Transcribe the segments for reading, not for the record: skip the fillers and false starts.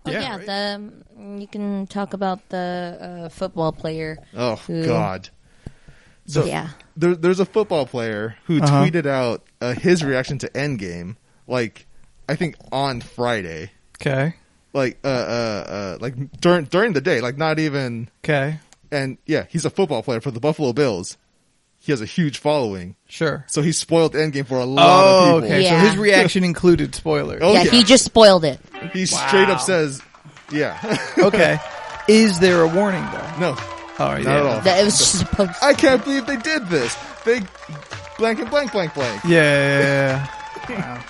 reactions? Oh, yeah, right? You can talk about the football player. Oh, God. So there's a football player who tweeted out his reaction to Endgame, like, I think on Friday. Okay. Like during the day, like not even. Okay. And yeah, he's a football player for the Buffalo Bills. He has a huge following. Sure. So he spoiled Endgame for a lot of people. Okay. Yeah. So his reaction included spoilers. Oh, yeah, he just spoiled it. He straight up says, yeah. Okay. Is there a warning, though? No. All right. Not at all. That it was supposed I can't believe they did this. They blank and blank blank blank. Yeah. Wow.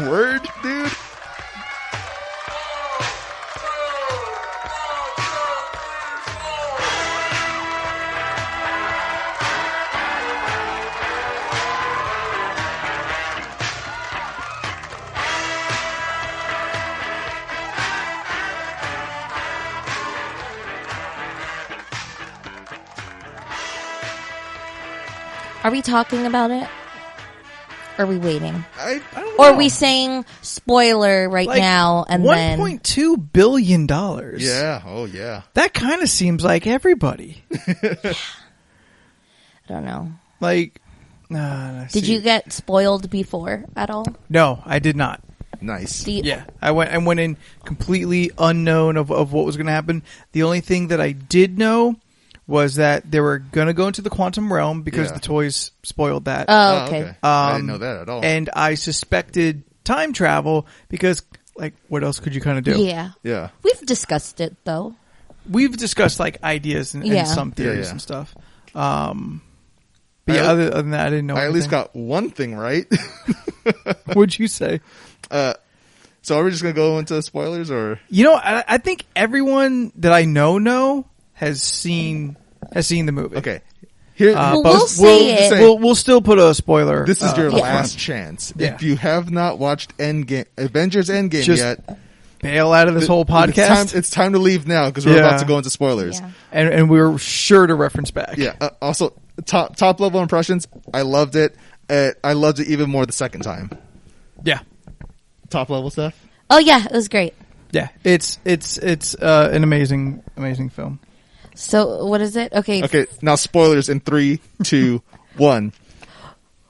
Word, dude. Are we talking about it? Or are we waiting? I don't Or know. are we saying spoiler right now and then... $1.2 billion. Yeah. Oh, yeah. That kind of seems like everybody. I don't know. Like, Did you get spoiled before at all? No, I did not. Nice. Yeah, I went in completely unknown of what was going to happen. The only thing that I did know was that they were going to go into the quantum realm because the toys spoiled that. Oh, okay. I didn't know that at all. And I suspected time travel because, like, what else could you kind of do? Yeah. Yeah. We've discussed it, though. We've discussed, like, ideas and some theories and stuff. But yeah, other than that, I didn't know I anything. at least got one thing right. What'd you say? So are we just going to go into spoilers or? You know, I think everyone that I know has seen the movie. Okay. Here, we'll say it. We'll still put a spoiler. This is your up last front. chance. Yeah. If you have not watched Avengers Endgame Just yet, bail out of this whole podcast. It's time to leave now because we're about to go into spoilers. Yeah. And we're sure to reference back. Yeah. Also, top level impressions. I loved it. I loved it even more the second time. Yeah. Top level stuff. Oh, yeah. It was great. Yeah. It's an amazing film. So, what is it? Okay. Okay. Now spoilers in 3, 2, 1.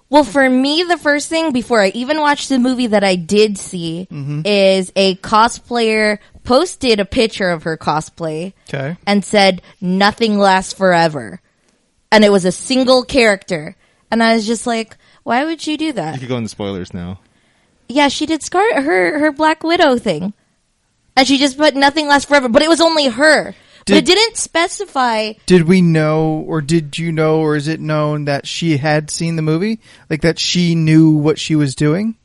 Well, for me, the first thing before I even watched the movie that I did see is a cosplayer posted a picture of her cosplay and said, "Nothing lasts forever." And it was a single character. And I was just like, why would she do that? You could go into spoilers now. Yeah, she did her Black Widow thing. And she just put "Nothing lasts forever." But it was only her. But it didn't specify. Did we know, or did you know, or is it known that she had seen the movie? Like that she knew what she was doing?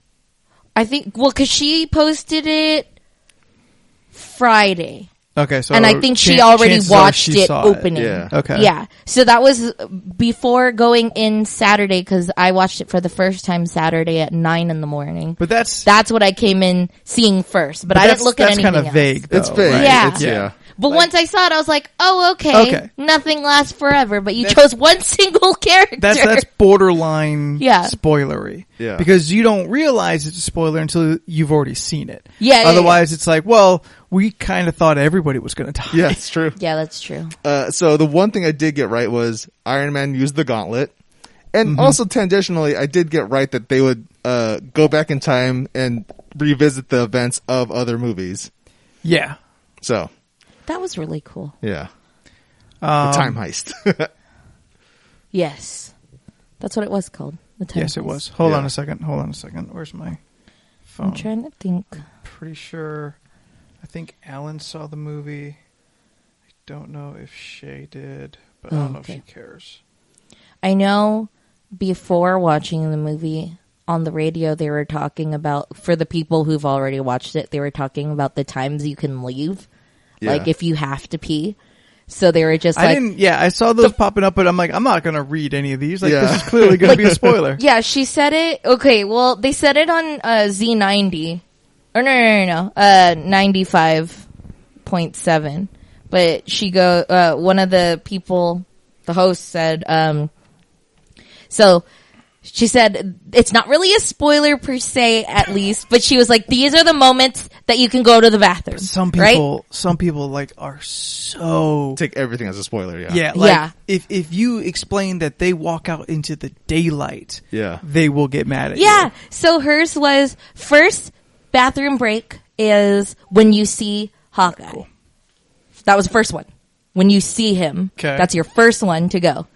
I think, well, because she posted it Friday. Okay, so and I think she already watched it opening. Yeah. Okay. Yeah. So that was before going in Saturday because I watched it for the first time Saturday at 9 a.m. But that's what I came in seeing first. But I didn't look at anything else. That's kind of vague, though. It's vague. Right? Yeah. Yeah. But once I saw it, I was like, oh, okay. Nothing lasts forever. But you chose one single character. That's borderline Yeah. spoilery. Yeah. Because you don't realize it's a spoiler until you've already seen it. Yeah. Otherwise, it's like, well, we kind of thought everybody was going to die. Yeah, it's true. Yeah, that's true. So the one thing I did get right was Iron Man used the gauntlet. And also tangentially, I did get right that they would go back in time and revisit the events of other movies. Yeah. So. That was really cool. Yeah. The time heist. Yes. That's what it was called. The time Yes, heist. it was. Hold on a second. Where's my phone? I'm trying to think. Pretty sure. I think Alan saw the movie. I don't know if Shay did, but I don't know if she cares. I know before watching the movie on the radio, they were talking about, for the people who've already watched it, they were talking about the times you can leave. Yeah. Like if you have to pee. So they were just I saw those popping up, but I'm like, I'm not going to read any of these. Like, this is clearly going to be a spoiler. Yeah, she said it. Okay, well, they said it on Z90. Or no. 95.7. But one of the people, the host said, so she said, it's not really a spoiler per se, at least, but she was like, these are the moments that you can go to the bathroom. But some people like are so take everything as a spoiler. Yeah. Yeah. Like, if you explain that they walk out into the daylight, they will get mad at you. Yeah. So hers was first bathroom break is when you see Hawkeye. Cool. That was the first one. When you see him, that's your first one to go.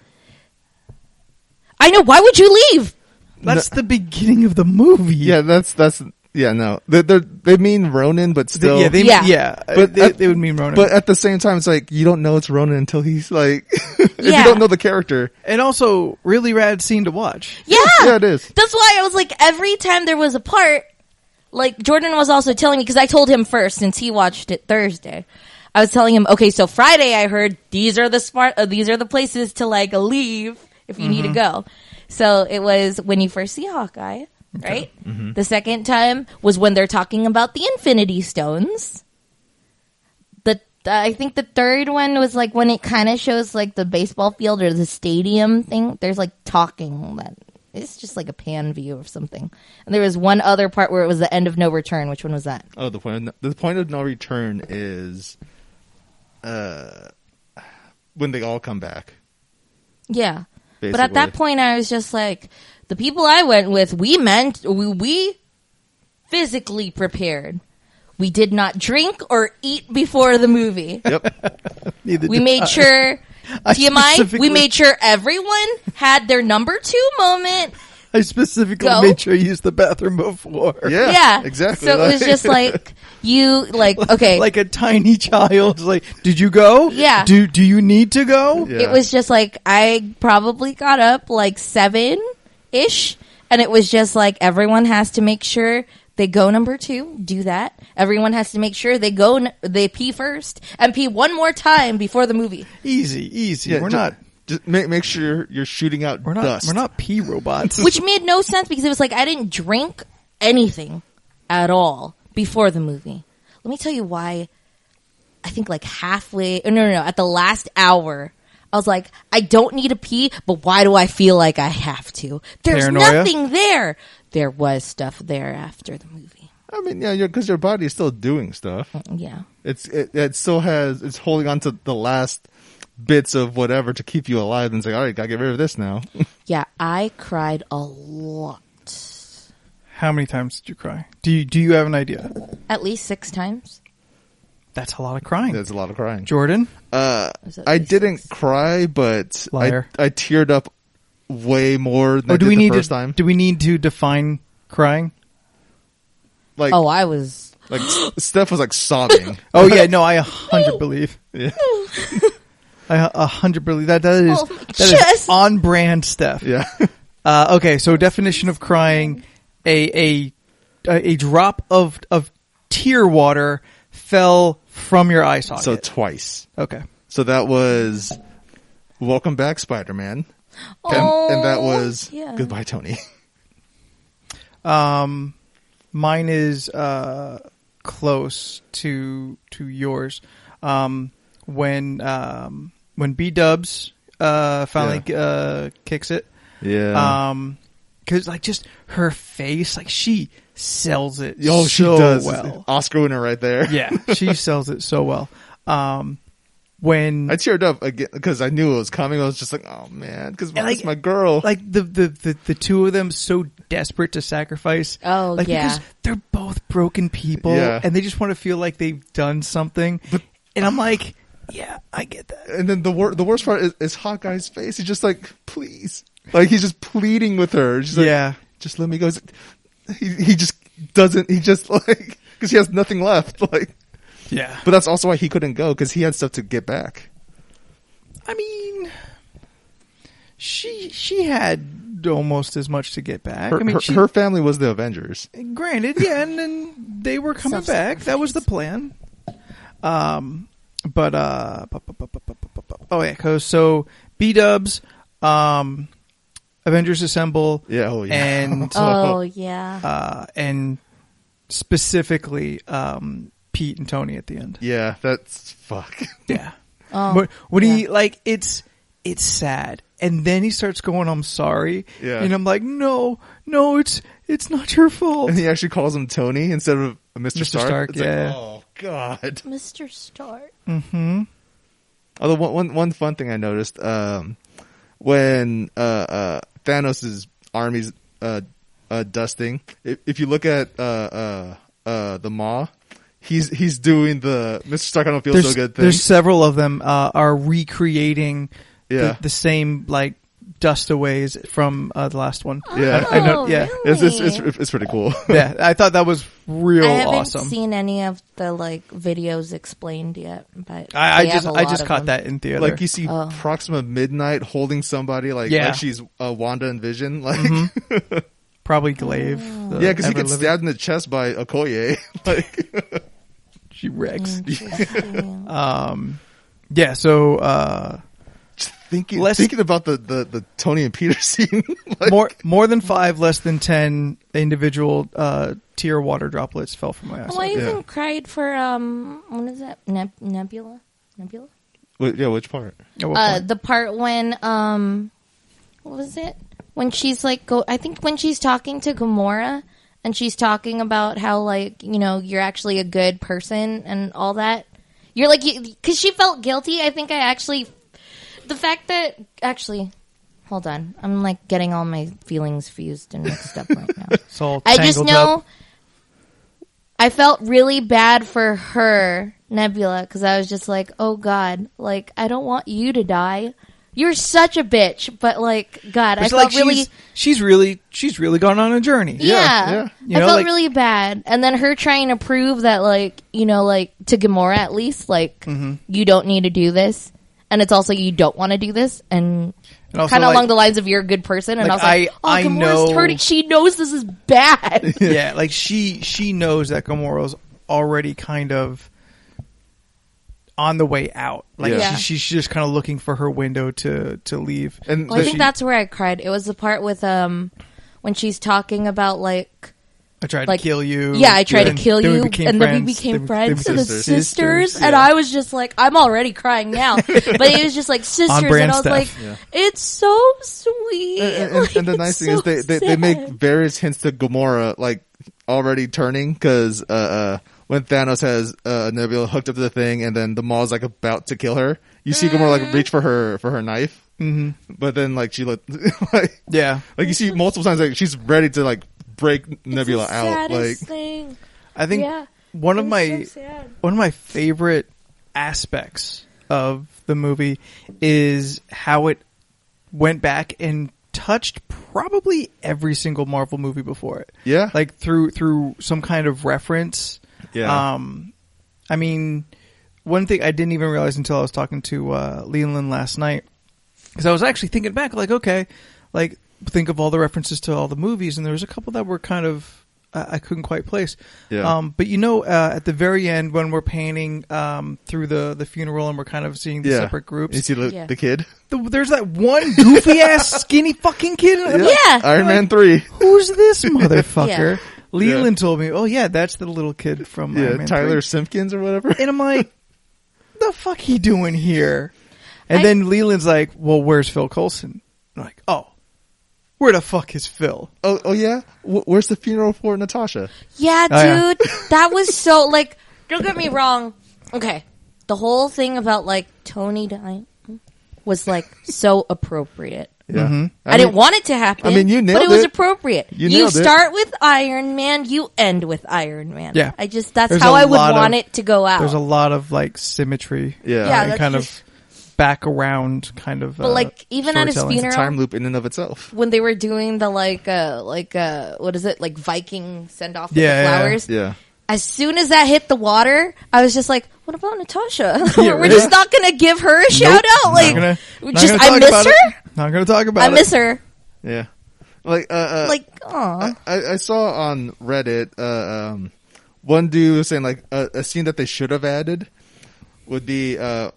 I know. Why would you leave? That's the beginning of the movie. Yeah, that's no. They mean Ronin, but still, but they would mean Ronin. But at the same time, it's like you don't know it's Ronin until he's like, if you don't know the character. And also, really rad scene to watch. Yeah, yeah, it is. That's why I was like, every time there was a part, like Jordan was also telling me because I told him first since he watched it Thursday. I was telling him, okay, so Friday I heard these are the places to like leave if you need to go. So it was when you first see Hawkeye, right? Mm-hmm. The second time was when they're talking about the Infinity Stones. I think the third one was like when it kind of shows like the baseball field or the stadium thing. There's like talking that it's just like a pan view of something. And there was one other part where it was the end of no return. Which one was that? Oh, the point of no return is when they all come back. Yeah. Basically. But at that point I was just like, the people I went with, we physically prepared. We did not drink or eat before the movie. Yep. We made sure, TMI, we made sure everyone had their number 2 moment. I specifically made sure you used the bathroom before. Yeah, exactly. So it was just like, okay. Like a tiny child. Like, did you go? Yeah. Do you need to go? Yeah. It was just like, I probably got up like 7-ish. And it was just like, everyone has to make sure they go number 2. Do that. Everyone has to make sure they pee first. And pee one more time before the movie. Easy. Yeah, we're not... Just make sure you're shooting out dust. We're not pee robots. Which made no sense because it was like I didn't drink anything at all before the movie. Let me tell you why. I think like halfway... No. At the last hour, I was like, I don't need to pee, but why do I feel like I have to? There's nothing there. There was stuff there after the movie. I mean, yeah, because your body is still doing stuff. Yeah. It still has... It's holding on to the last... bits of whatever to keep you alive and say, all right, gotta get rid of this now. Yeah, I cried a lot. How many times did you cry? Do you have an idea? At least 6 times. That's a lot of crying. That's a lot of crying. Jordan? I didn't cry, but I teared up way more than the first time. Do we need to define crying? Like, I was... Like, Steph was like sobbing. Oh yeah, no, I 100 believe. Yeah. I 100 believe that is on brand Steph. Yeah. Okay, so definition of crying: a drop of tear water fell from your eye socket. So twice. Okay. So that was Welcome Back, Spider-Man, and that was Goodbye, Tony. Mine is close to yours. When B-Dubs finally kicks it. Yeah. Because like just her face, like she sells it she does. well. Oscar winner right there. Yeah, she sells it so well. When I cheered up again because I knew it was coming, I was just like, "Oh man," because it's my girl. Like the two of them so desperate to sacrifice. Oh because they're both broken people, and they just want to feel like they've done something. And I'm like, yeah, I get that. And then the worst part is Hawkeye's face. He's just like, please, like he's just pleading with her. She's like, just let me go. He just doesn't. He just like because he has nothing left. Like. Yeah. But that's also why he couldn't go, because he had stuff to get back. I mean, she had almost as much to get back. Her family was the Avengers. Granted, yeah, and then they were coming back. That was the plan. So B-Dubs, Avengers Assemble. Yeah, and and specifically Pete and Tony at the end. Yeah, that's fuck. Yeah. But when he like it's sad, and then he starts going, "I'm sorry," and I'm like, "No, it's not your fault." And he actually calls him Tony instead of Mr. Stark. It's yeah. like, oh God, Mr. Stark. Mm-hmm. Although one fun thing I noticed, when Thanos' army's dusting, if you look at the Maw, he's doing the Mr. Stark I don't feel so good thing. There's several of them are recreating Yeah. the same like dustaways from the last one. Yeah. I know. Yeah, Really? It's pretty cool. yeah. I thought that was real I haven't awesome. seen any of the like videos explained yet, but I they have a just lot of caught them. that in theater. Like you see Proxima Midnight holding somebody like she's Wanda and Vision. Like Probably Glaive. yeah, because he gets stabbed in the chest by Okoye. Like She wrecks. Interesting. Yeah. So thinking about the Tony and Peter scene. Like, more than 5, less than 10 individual tear water droplets fell from my eyes. Oh, I even cried for what is that? Nebula? which part? The part when what was it? When she's like I think when she's talking to Gamora and she's talking about how like, you know, you're actually a good person and all that. You're like, because she felt guilty. I think the fact that hold on, I'm like getting all my feelings fused and mixed up right now. It's all I just tangled know up. I felt really bad for her, Nebula, because I was just like, oh God, like I don't want you to die. You're such a bitch, but like God, I felt really. She's really gone on a journey. Yeah. You I know, felt like- really bad, and then her trying to prove that, like, you know, like to Gamora at least, like you don't need to do this, and it's also you don't want to do this, and also, kind of like- along the lines of you're a good person, and like, I was like, I Gamora's know- hurting. She knows this is bad. Yeah, like she knows that Gamora's already kind of on the way out. Like Yeah. she's just kind of looking for her window to leave. And Well, I think that's where I cried. It was the part with when she's talking about like. I tried Like, to kill you. Yeah, I tried to kill then we you, became and friends. then we became friends, They and became the sisters, and yeah. I was just like, I'm already crying now, but it was just like sisters, On-brand and I was stuff. like, Yeah. it's so sweet. And the nice thing is they make various hints to Gamora like already turning because when Thanos has Nebula hooked up to the thing and then the Maw's like about to kill her, you see Gamora like reach for her knife, but then like she like Yeah. like you see multiple times like she's ready to like break Nebula out. Like thing. I think Yeah. one of It my was so sad. one of my favorite aspects of the movie is how it went back and touched probably every single Marvel movie before it. Yeah. Like through some kind of reference. Yeah. I mean, one thing I didn't even realize until I was talking to Leland last night, because I was actually thinking back, like, okay, like think of all the references to all the movies, and there was a couple that were kind of I couldn't quite place. Yeah. But you know, at the very end when we're panning through the funeral and we're kind of seeing the separate groups, You see the kid? there's that one goofy ass skinny fucking kid. Yeah. Iron Man 3. Who's this motherfucker? Yeah. Leland told me, oh yeah, that's the little kid from Iron Man Tyler 3. Simpkins or whatever. And I'm like, the fuck he doing here? And then Leland's like, well, where's Phil Coulson? I'm like, oh, where the fuck is Phil? Oh yeah? Where's the funeral for Natasha? Yeah, dude, Oh, yeah. that was so like. Don't get me wrong. Okay, the whole thing about like Tony dying was like so appropriate. Yeah. I didn't want it to happen. I mean, you nailed but it was it. appropriate. You You nailed it. start with Iron Man, you end with Iron Man. Yeah. That's There's how a I would lot want of- it to go out. There's a lot of like symmetry. Yeah. Yeah, And that's kind just- of back around kind of. But like even at his storytelling. funeral, Time loop in and of itself. when they were doing the what is it, like Viking send off with Yeah, the yeah. flowers. Yeah. As soon as that hit the water, I was just like, "What about Natasha? Yeah, We're right. just not gonna give her a shout out. Like, Not just gonna I talk miss about her. it. Not gonna talk about I it. miss her. Yeah. Like Aw. I saw on Reddit one dude was saying like a scene that they should have added would be right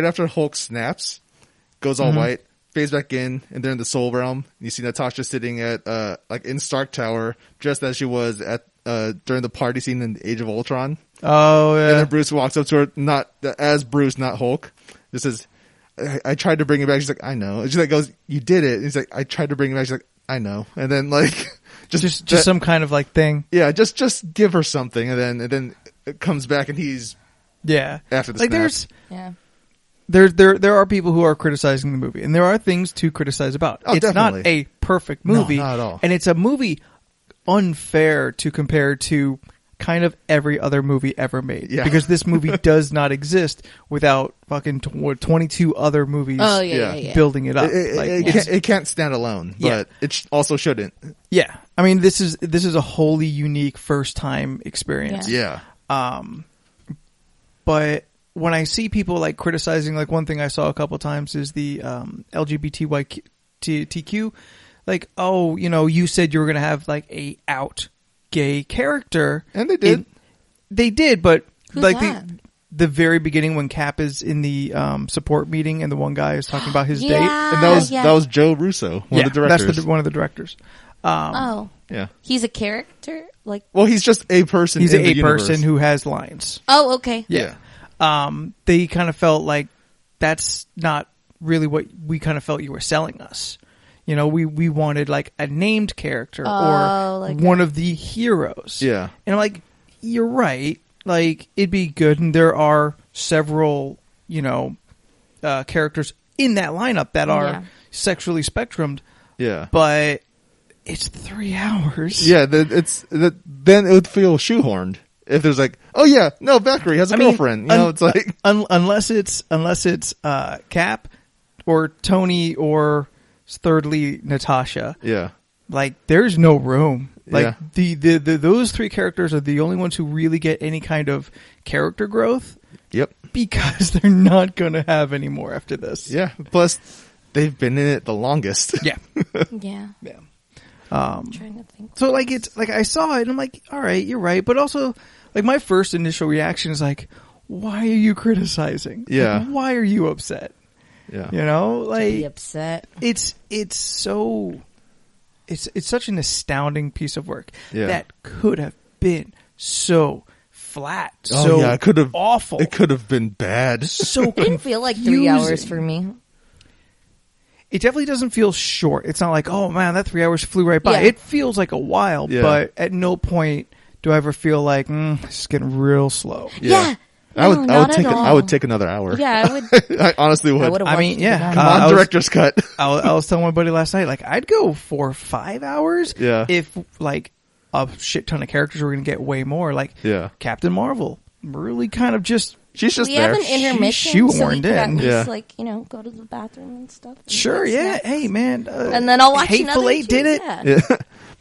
after Hulk snaps, goes all white, fades back in, and they're in the Soul Realm. You see Natasha sitting at like in Stark Tower, just as she was at during the party scene in Age of Ultron. Oh yeah. And then Bruce walks up to her, not as Bruce, not Hulk. Just says, I tried to bring it back. She's like, I know. And she like goes, you did it. And he's like, I tried to bring it back. She's like, I know. And then like just some kind of like thing. Yeah, just give her something, and then it comes back and he's after the like snap. There are people who are criticizing the movie, and there are things to criticize about. Oh, it's definitely. not a perfect movie, no, not at all. And it's a movie unfair to compare to kind of every other movie ever made. Yeah. Because this movie does not exist without fucking 22 other movies building it up. It can't stand alone, but it also shouldn't. Yeah. I mean, this is a wholly unique first time experience. Yeah. But when I see people like criticizing, like one thing I saw a couple times is the LGBTQ, like, oh, you said you were going to have like a out gay character, and they did. They did, but Who's like that? the very beginning when Cap is in the support meeting and the one guy is talking about his date, and that was Joe Russo, one of the directors. That's one of the directors. Yeah, he's a character. Like, well, he's just a person. He's in a the person universe. who has lines. oh, okay. Yeah. They kind of felt like that's not really what we kind of felt you were selling us. We wanted like a named character or like one of the heroes. Yeah. And I'm like, you're right. Like, it'd be good. And there are several, characters in that lineup that are sexually spectrumed. Yeah. But it's 3 hours. Yeah. Then it would feel shoehorned. If there's like, oh yeah, no, Valkyrie has a girlfriend. It's like unless it's Cap or Tony or thirdly Natasha. Yeah. Like, there's no room. Like Yeah. the those three characters are the only ones who really get any kind of character growth. Yep. Because they're not going to have any more after this. Yeah. Plus, they've been in it the longest. Yeah. Yeah. Yeah. I'm trying to think. So like it's like I saw it and I'm like, all right, you're right, but also like my first initial reaction is like, why are you criticizing? Yeah. Like, why are you upset? Yeah. Like Be upset. it's such an astounding piece of work that could have been so flat, it could have awful. It could have been bad. So It didn't feel like 3 hours for me. It definitely doesn't feel short. It's not like, oh man, that 3 hours flew right by. Yeah. It feels like a while, but at no point do I ever feel like it's getting real slow. Yeah. I would take another hour. Yeah, I would. I honestly would. I mean, yeah. Come on, director's cut. I was telling my buddy last night, like, I'd go 4 or 5 hours. Yeah. If like a shit ton of characters were going to get way more. Like, Captain Marvel, really kind of just. She's just we there. have an intermission, She's so we could at in. least, like, go to the bathroom and stuff. And Sure, yeah. Hey, man. and then I'll watch Hateful another Eight did it. Yeah.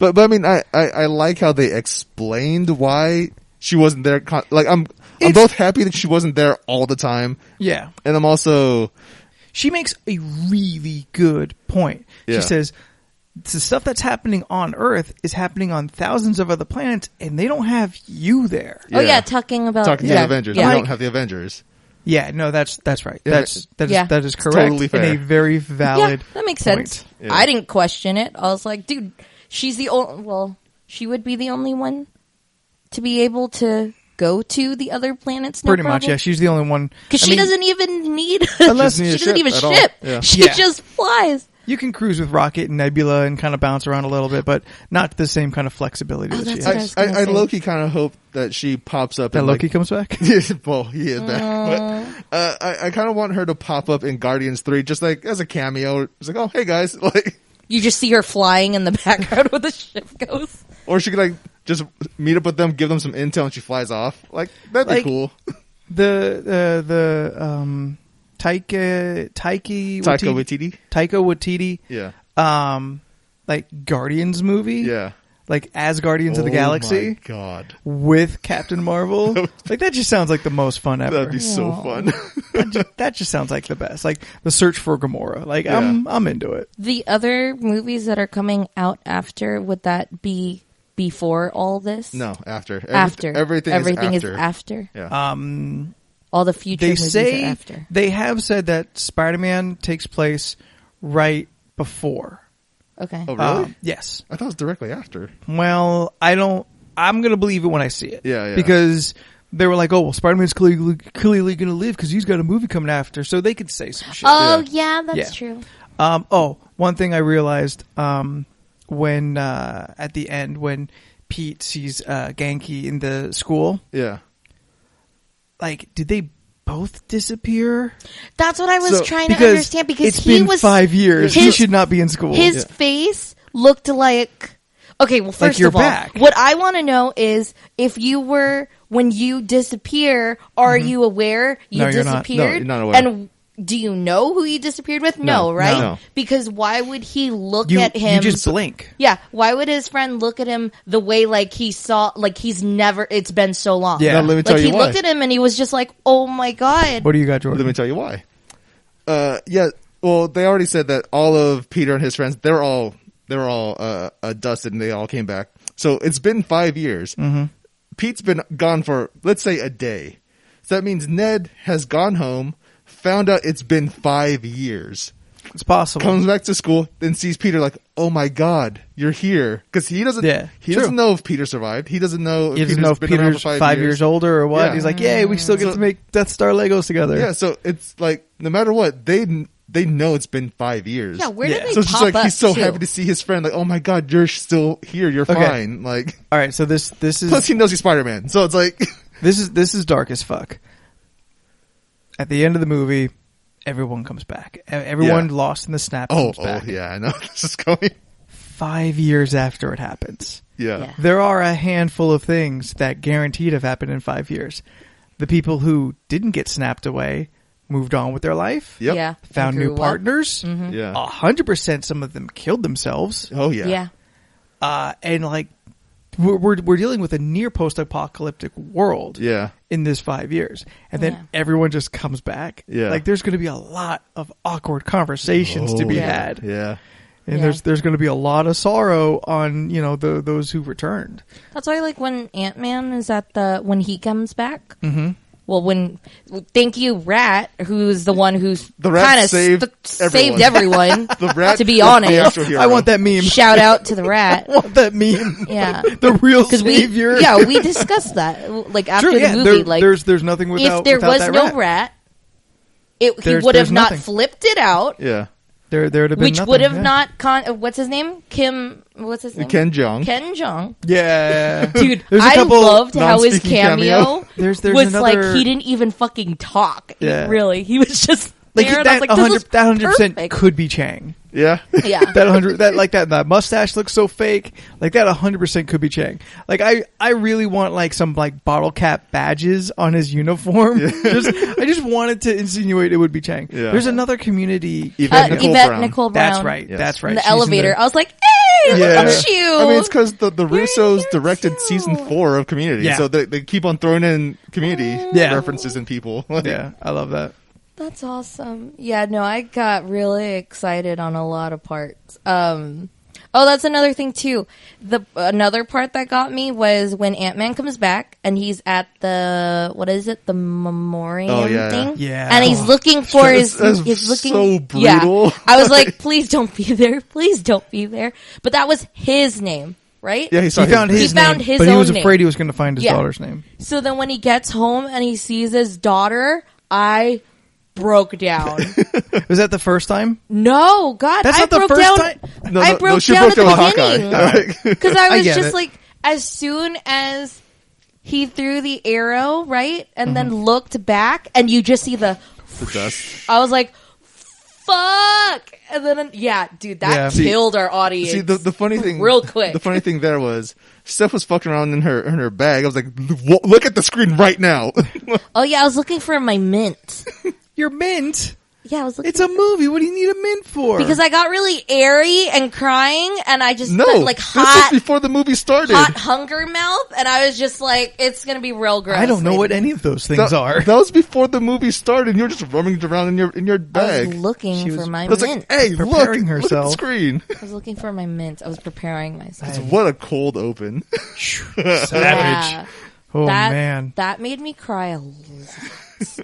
But I mean, I like how they explained why she wasn't there. Like, I'm both happy that she wasn't there all the time. Yeah. And I'm also. She makes a really good point. Yeah. She says, the stuff that's happening on Earth is happening on thousands of other planets, and they don't have you there. Oh yeah, talking to the Avengers. Yeah. We don't have the Avengers. Yeah, no, that's right. Yeah. That is correct. Totally fair. And a very valid. Yeah, that makes point. sense. Yeah. I didn't question it. I was like, dude, she's the only. Well, she would be the only one to be able to go to the other planets. No Pretty problem. much, yeah. She's the only one Because she doesn't even need. Unless she need a doesn't even ship at all. ship. Yeah. She just flies. You can cruise with Rocket and Nebula and kind of bounce around a little bit, but not the same kind of flexibility that she that's what has. I low-key kind of hope that she pops up. That and Loki comes back? Well, he is back. But I kind of want her to pop up in Guardians 3, just like as a cameo. It's like, oh, hey guys, like. You just see her flying in the background where the ship goes. Or she could like just meet up with them, give them some intel, and she flies off. Like, that'd be cool. Taika Waititi. Yeah. Like Guardians movie. Yeah. Like as Guardians of the Galaxy. Oh my god. With Captain Marvel. Like that just sounds like the most fun ever. That'd be so fun. that just sounds like the best. Like the search for Gamora. Like I'm into it. The other movies that are coming out after, would that be before all this? No, after. Everything is after. Yeah. All the future movies are after. They have said that Spider-Man takes place right before. Okay. Oh, really? Yes. I thought it was directly after. Well, I'm going to believe it when I see it. Yeah. Because they were like, oh, well, Spider-Man's clearly going to live because he's got a movie coming after, so they could say some shit. Oh, yeah, that's true. One thing I realized, when at the end when Pete sees Genki in the school. Yeah. Like, did they both disappear? That's what I was trying to because understand, because it's been 5 years. He should not be in school. His face looked like... Okay, well, first of all, back. What I want to know is, if you were, when you disappear, are you aware you disappeared? No, you're not aware. And do you know who you disappeared with? No, right? No. Because why would he look at him? You just blink. Yeah. Why would his friend look at him the way, like, he saw, like, he's never, it's been so long. Yeah. Now, let me tell like, you he why. looked at him and he was just like, oh my God. What do you got, Jordan? Let me tell you why. Yeah, well, they already said that all of Peter and his friends, they were all dusted and they all came back. So it's been 5 years. Mm-hmm. Pete's been gone for, let's say, a day. So that means Ned has gone home, found out it's been 5 years. It's possible. Comes back to school, then sees Peter like, oh my God, you're here. Because he doesn't know if Peter survived. He doesn't know if Peter's 5 years older or what. Yeah. He's like, yay, we still get to make Death Star Legos together. Yeah, so it's like, no matter what, they know it's been 5 years. Yeah, where did they So it's just pop like, up he's so to? happy to see his friend. Like, oh my God, you're still here. You're fine. Like, all right, so this is... Plus he knows he's Spider-Man. So it's like... This is dark as fuck. At the end of the movie, everyone comes back. Everyone lost in the snap comes back. Oh, yeah, I know this is going. 5 years after it happens. Yeah. There are a handful of things that guaranteed have happened in 5 years. The people who didn't get snapped away moved on with their life. Yep. Yeah. Found new partners. Mm-hmm. Yeah. 100% some of them killed themselves. Oh, yeah. Yeah. And like, we're dealing with a near post-apocalyptic world. Yeah. In this 5 years, and then everyone just comes back. Yeah. Like, there's going to be a lot of awkward conversations to be had. Yeah. And there's going to be a lot of sorrow on those who returned. That's why, like, when Ant-Man is when he comes back. Mm-hmm. Well, thank you, Rat, who's the one who's the Rat kind of saved everyone. The Rat, to be honest, I want that meme. Shout out to the Rat. I want that meme. Yeah, the real savior. We discussed that. Like, after the movie, there's nothing without. If there without was that no Rat, he would have not flipped it out. Yeah. There would have been which nothing, would have not what's his name? What's his name? Ken Jeong. Ken Jeong. Yeah. Dude, There's a I couple loved how his cameo there's was another... like, he didn't even fucking talk. Yeah. Really. He was just like, there, that, and I was like, that 100% perfect. could be Chang. Yeah. Yeah. that mustache looks so fake. Like, that 100% could be Chang. Like, I really want like some like bottle cap badges on his uniform. Yeah. I just wanted to insinuate it would be Chang. Yeah. There's another community. Yvette Nicole Brown. That's right. Yes. That's right. In the She's elevator. I was like, hey, look at you. I mean, it's because the Russos directed season 4 of Community. Yeah. So they keep on throwing in Community references in people. Yeah, I love that. That's awesome. Yeah, no, I got really excited on a lot of parts. That's another thing too. Another part that got me was when Ant-Man comes back and he's at the memoriam thing. Yeah. And he's looking for he's looking so brutal. Yeah. I was like, please don't be there. Please don't be there. But that was his name, right? Yeah, he found found his but he own was name. afraid he was going to find his daughter's name. So then when he gets home and he sees his daughter, I broke down. Was that the first time? No, God, That's I not the broke first down. time. I broke she down broke at down the with beginning Hawkeye. because I was get just it. like, as soon as he threw the arrow, right, and then looked back, and you just see the dust. I was like, "Fuck!" And then, dude, that killed our audience. See, the funny thing, real quick. The funny thing there was Steph was fucking around in her bag. I was like, "Look at the screen right now." Oh yeah, I was looking for my mint. Your mint? Yeah, I was looking. It's a movie. What do you need a mint for? Because I got really airy and crying, and I just put, like, this hot was before the movie started. hot hunger mouth, and I was just like, it's gonna be real gross. I don't know what any of those things are. That was before the movie started. You were just rummaging around in your I bag. was looking She for was- my I was mint. like, "Hey, Preparing look at the herself. screen." I was looking for my mint. I was preparing myself. What a cold open. Savage. Yeah. Oh, that, man. that made me cry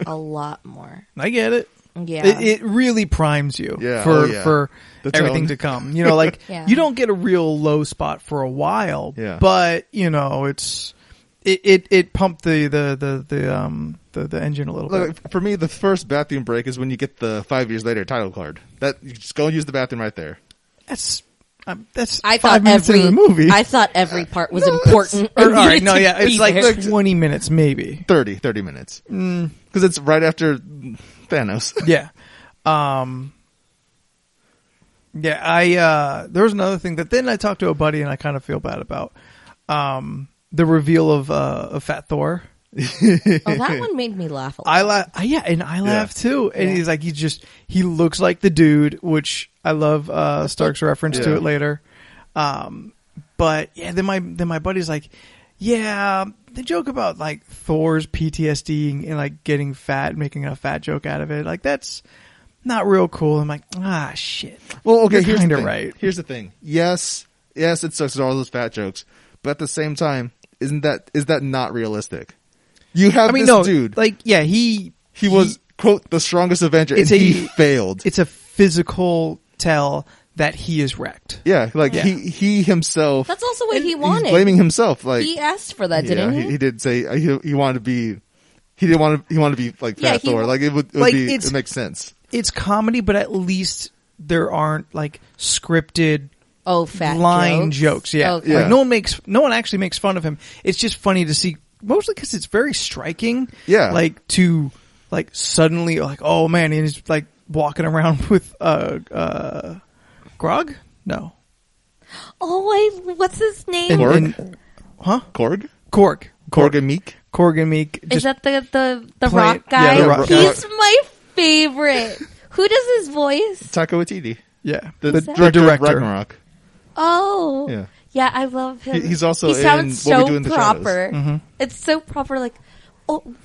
a lot more. I get it. Yeah. It really primes you Yeah, for The everything tone. to come. You know, like, Yeah. you don't get a real low spot for a while, but, you know, it pumped the engine a little bit. Look, for me, the first bathroom break is when you get the 5 years later title card. That you just go and use the bathroom right there. That's I 5 thought minutes into the movie. I thought every part was important. All right, no, yeah, it's like 20 minutes maybe. 30 minutes. Because it's right after Thanos. Yeah. Yeah, there was another thing that then I talked to a buddy and I kind of feel bad about. The reveal of Fat Thor. That one made me laugh a lot. I laughed too. And he's like, he looks like the dude, which I love Stark's reference to it later. But yeah, then my buddy's like, yeah, the joke about like Thor's PTSD and like getting fat, making a fat joke out of it, like that's not real cool. I'm like, shit. Well, okay, You're kind of right. Here's the thing. Yes, it sucks with all those fat jokes, but at the same time, is that not realistic? You have dude. Like, yeah, he was quote the strongest Avenger, and he failed. It's a physical tell that he is wrecked. Yeah, like he himself. That's also what he wanted. He's blaming himself. Like he asked for that, didn't he? He did say he wanted to be. He wanted to be like Fat Thor. Like it makes sense. It's comedy, but at least there aren't like scripted fat line jokes. Yeah. Okay. Like no one actually makes fun of him. It's just funny to see, mostly because it's very striking. Yeah. Like to like suddenly like, oh man, he's like walking around with Grog? No. What's his name? Korg? Korg and Meek. Korg and Meek. Is that the rock guy? Yeah, the rock He's my favorite. Who does his voice? Taika Waititi. Yeah. The director of Ragnarok. Oh. Yeah. Yeah, I love him. He's also he sounds in What We Do so in the proper. Shadows. It's so proper, like,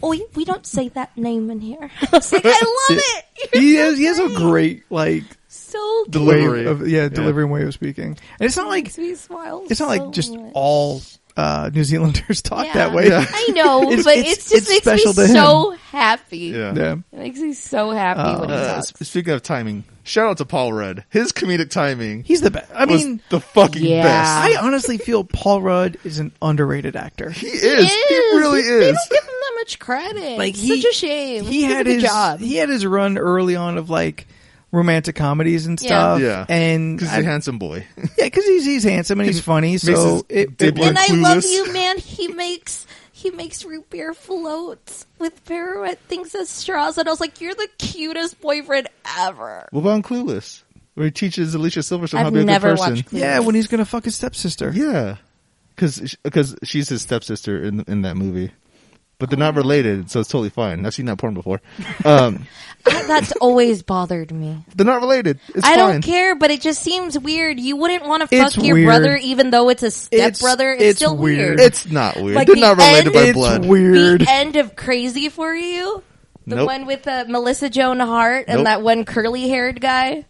we don't say that name in here. I was like, I love it. He has a great like so delivery delivery way of speaking, and it's not like it's not so like just much. All New Zealanders talk that way. Yeah. I know, but it just makes me so happy. Yeah. It makes me so happy when he talks. Speaking of timing, shout out to Paul Rudd. His comedic timing. He's the best. I mean, the fucking best. I honestly feel Paul Rudd is an underrated actor. He is. He really They is. don't give him that much credit. Like such a shame. He had did a good his job. He had his run early on of like romantic comedies and stuff. Yeah. And because he's a handsome boy. Yeah, because he's handsome and he's funny. So and I love you, man. He makes root beer floats with pirouette things as straws, and I was like, "You're the cutest boyfriend ever." What about on Clueless, where he teaches Alicia Silverstone how to be a good never person? watched Clueless. Yeah, when he's gonna fuck his stepsister. Yeah, because she's his stepsister in that movie, but they're not related, so it's totally fine. I've seen that porn before. That's always bothered me. They're not related. It's I fine. don't care, but it just seems weird. You wouldn't want to fuck your weird. brother, even though it's a stepbrother. It's still weird. It's not weird. Like They're the not related end- by blood. It's weird. The end of Crazy for You, the Nope. one with Melissa Joan Hart and Nope. that one curly-haired guy.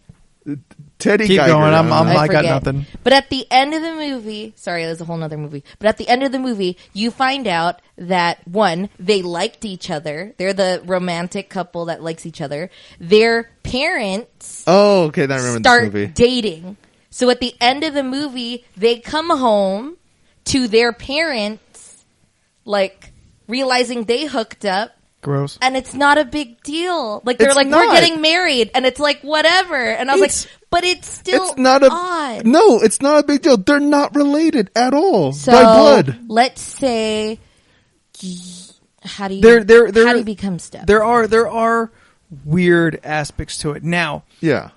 Teddy Keep Geiger. going. I got forget. nothing. But at the end of the movie, sorry, there's a whole nother movie. But at the end of the movie, you find out that one, they liked each other. They're the romantic couple that likes each other. Their parents Oh, okay. Now I remember start this movie. dating. So at the end of the movie, they come home to their parents, like realizing they hooked up. Gross. And it's not a big deal. Like they're It's like, not. we're getting married, and it's like whatever. And I was like, but it's still It's not odd. No, it's not a big deal. They're not related at all So by blood. let's say, how do you how do you become step? There are weird aspects to it. Now, Yeah.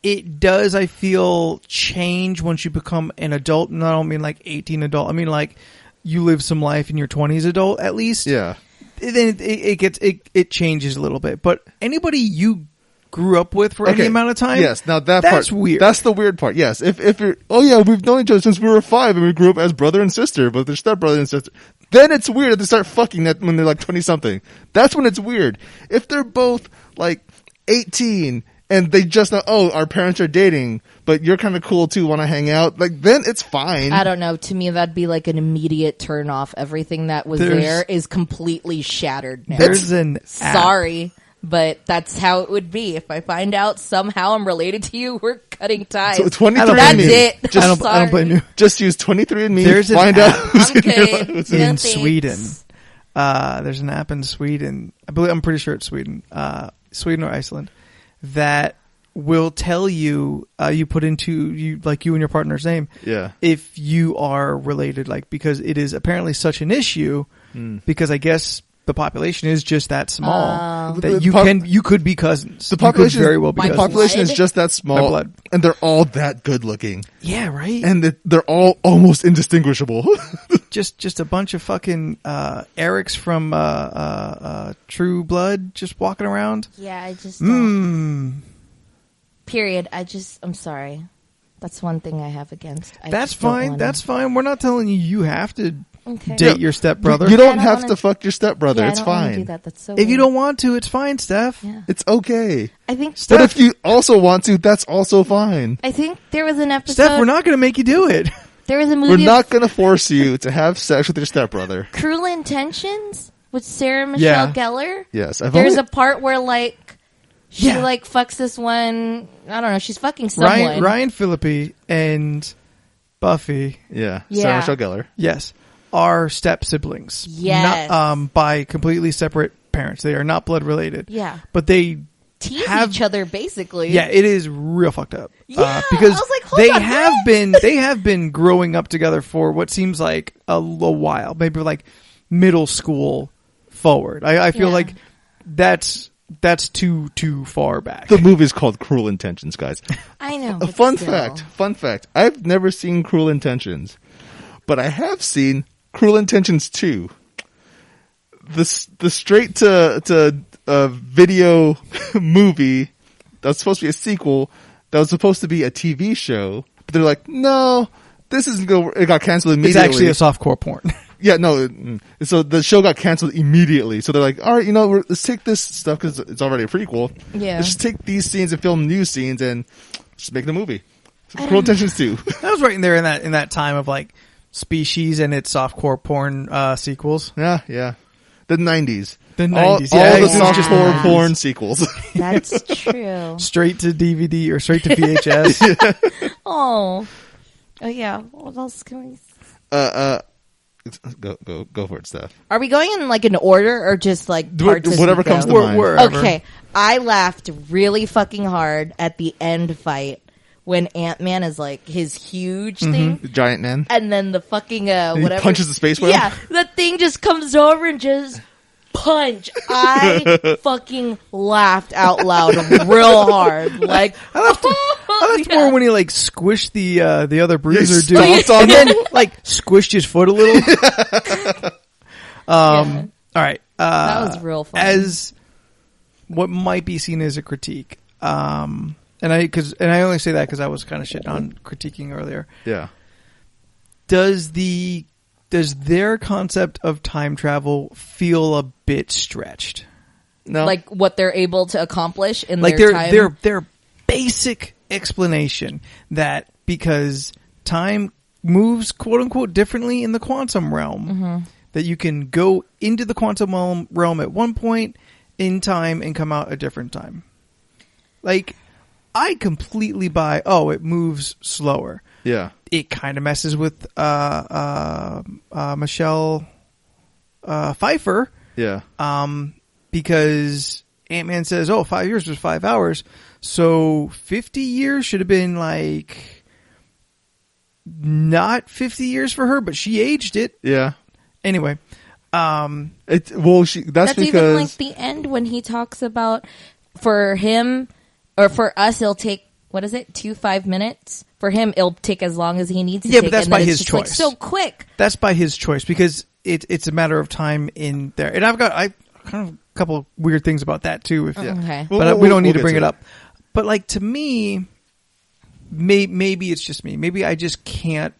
it does, I feel, change once you become an adult. And I don't mean like 18 adult. I mean like you live some life in your 20s adult at least. Yeah. Then it changes a little bit. But anybody you grew up with for any amount of time, yes. Now that's part, weird. That's the weird part. Yes. If you're, we've known each other since we were 5 and we grew up as brother and sister, but they're stepbrother and sister. Then it's weird if they start fucking that when they're like 20 something. That's when it's weird. If they're both like 18 and they just know, our parents are dating, but you're kind of cool too, want to hang out, like, then it's fine. I don't know. To me, that'd be like an immediate turn off. Everything that was there is completely shattered now. There's an sorry, but that's how it would be. If I find out somehow I'm related to you, we're cutting ties. So 23andMe. That's it. I don't blame you. Just use 23andMe. There's an find out app. who's I'm good. who's No in thanks. Sweden. There's an app in Sweden. I'm pretty sure it's Sweden. Sweden or Iceland that will tell you, you put into you and your partner's name. Yeah. If you are related, like, because it is apparently such an issue, because I guess the population is just that small that you could be cousins. The population very well be the cousins. population is just that small, and they're all that good looking. Yeah, right. And they're all almost indistinguishable. just a bunch of fucking Erics from True Blood just walking around. Yeah, I just don't. Period. I'm sorry. That's one thing I have against. That's fine. That's fine. We're not telling you have to Okay. date your stepbrother. You don't have to fuck your stepbrother. It's fine. Do that. That's so If weird. you don't want to, it's fine, Steph. Yeah. It's okay. I think. But if you also want to, that's also fine. I think there was an episode. Steph, we're not going to make you do it. There was a movie. We're not going to force you to have sex with your stepbrother. Cruel Intentions with Sarah Michelle Gellar. Yes. There's a part where she fucks this one. I don't know. She's fucking someone. Ryan Phillippe and Buffy. Yeah. Sarah Michelle Gellar. Yes. Are step siblings. Yes. Not, by completely separate parents. They are not blood related. Yeah. But they tease each other basically. Yeah, it is real fucked up. Yeah. Because I was like, hold on, they have been growing up together for what seems like a while, maybe like middle school forward. I feel like that's too far back. The movie's called Cruel Intentions, guys. I know. Fun fact. I've never seen Cruel Intentions, but I have seen Cruel Intentions 2. The straight to video movie that's supposed to be a sequel that was supposed to be a TV show, but they're like, no, this isn't going. It got canceled immediately. It's actually a softcore porn. Yeah, no. So the show got canceled immediately. So they're like, all right, let's take this stuff because it's already a prequel. Yeah. Let's just take these scenes and film new scenes and just make the movie. So Cruel Intentions 2. That was right in there in that time of like Species and its softcore porn sequels. Yeah. The 90s. The 90s. All the softcore porn sequels. That's true. Straight to DVD or straight to VHS. Oh yeah. What else can we? Go for it, Steph. Are we going in like an order or just like parts as whatever we comes go? to mind? Okay, I laughed really fucking hard at the end fight when Ant-Man is like his huge thing, The giant man, and then the fucking whatever he punches the space whale. Yeah, the thing just comes over and just punch. I fucking laughed out loud real hard. Like I liked more when he like squished the other bruiser dude, on and then like squished his foot a little. All right, that was real fun. As what might be seen as a critique, and I only say that because I was kind of shitting on critiquing earlier. Yeah. Does their concept of time travel feel a bit stretched? No. Like what they're able to accomplish in like their time. Their basic explanation that because time moves quote unquote differently in the quantum realm, that you can go into the quantum realm at one point in time and come out a different time. Like, I completely buy, it moves slower. Yeah. It kind of messes with Michelle Pfeiffer. Yeah. Because Ant-Man says, 5 years was 5 hours. So 50 years should have been like not 50 years for her, but she aged it. Yeah. Anyway. That's because even like the end when he talks about for him or for us, it'll take, 5 minutes? For him, it'll take as long as he needs to take. Yeah, but that's by his choice. Like so quick. That's by his choice because it's a matter of time in there. And I've kind of a couple of weird things about that too. Okay. But we don't need to bring it up. But like to me, maybe it's just me. Maybe I just can't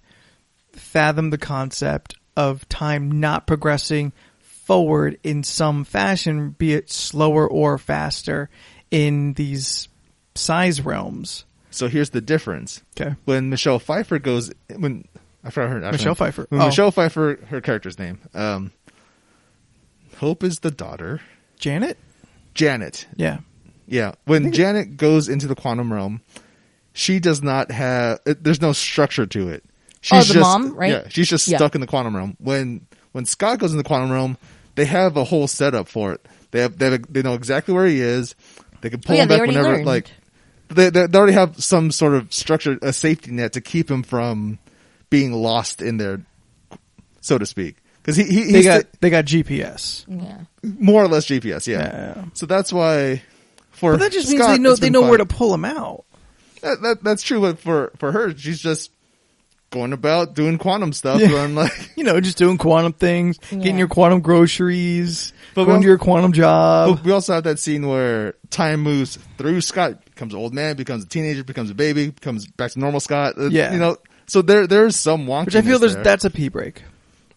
fathom the concept of time not progressing forward in some fashion, be it slower or faster in these size realms. So here's the difference. Okay. When Michelle Pfeiffer I forgot her name. Michelle Pfeiffer. Michelle Pfeiffer, her character's name. Hope is the daughter. Janet? Yeah. When Janet goes into the quantum realm, she does not have, there's no structure to it. She's the mom, right? Yeah, she's just stuck in the quantum realm. When Scott goes in the quantum realm, they have a whole setup for it. They know exactly where he is. They can pull him back whenever. Learned. Like They already have some sort of structure, a safety net to keep him from being lost in there, so to speak. Because they got GPS, more or less GPS, yeah. So that's why. But that just means they know where to pull him out. That's true, but for her, she's just going about doing quantum stuff, and just doing quantum things, getting your quantum groceries, going to your quantum job. But we also have that scene where time moves through Scott, becomes an old man, becomes a teenager, becomes a baby, becomes back to normal Scott. So there's some wonkiness. Which I feel that's a pee break.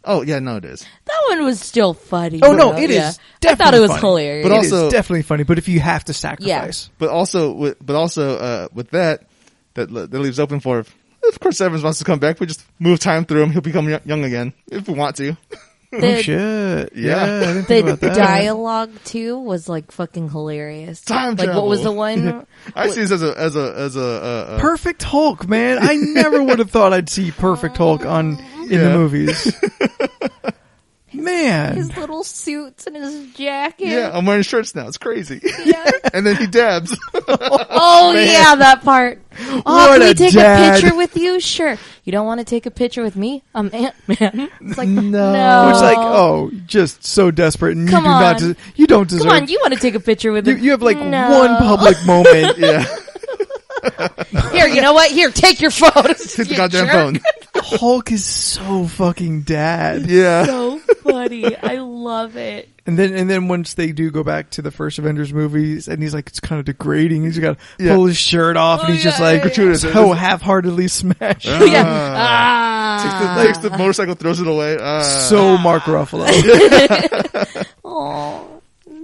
Oh yeah, no, it is. That one was still funny. Oh no, it is. Definitely I thought it was funny. hilarious. But also, it is definitely funny. But if you have to sacrifice, but also with that leaves open for. Of course, Evans wants to come back. We just move time through him. He'll become young again if we want to. Oh shit! Yeah. The dialogue too was like fucking hilarious. Time travel. What was the one? I see this as a Perfect Hulk, man. I never would have thought I'd see Perfect Hulk in the movies. Man, his little suits and his jacket. Yeah, I'm wearing shirts now. It's crazy. Yeah. And then he dabs. Oh yeah, that part. Oh, can we take a picture with you? Sure. You don't want to take a picture with me? I'm Ant-Man. It's like no. It's like just so desperate, and you don't deserve. Come on, you want to take a picture with me? You have like one public moment. Yeah. Here, you know what? Here, take your phone. Take the goddamn phone. Hulk is so fucking dad. Yeah. So funny. I love it. And then once they do go back to the first Avengers movies, and he's like, it's kind of degrading. He's got to pull his shirt off, and he's just like so half-heartedly smashed. Takes the motorcycle, throws it away. So Mark Ruffalo. Oh.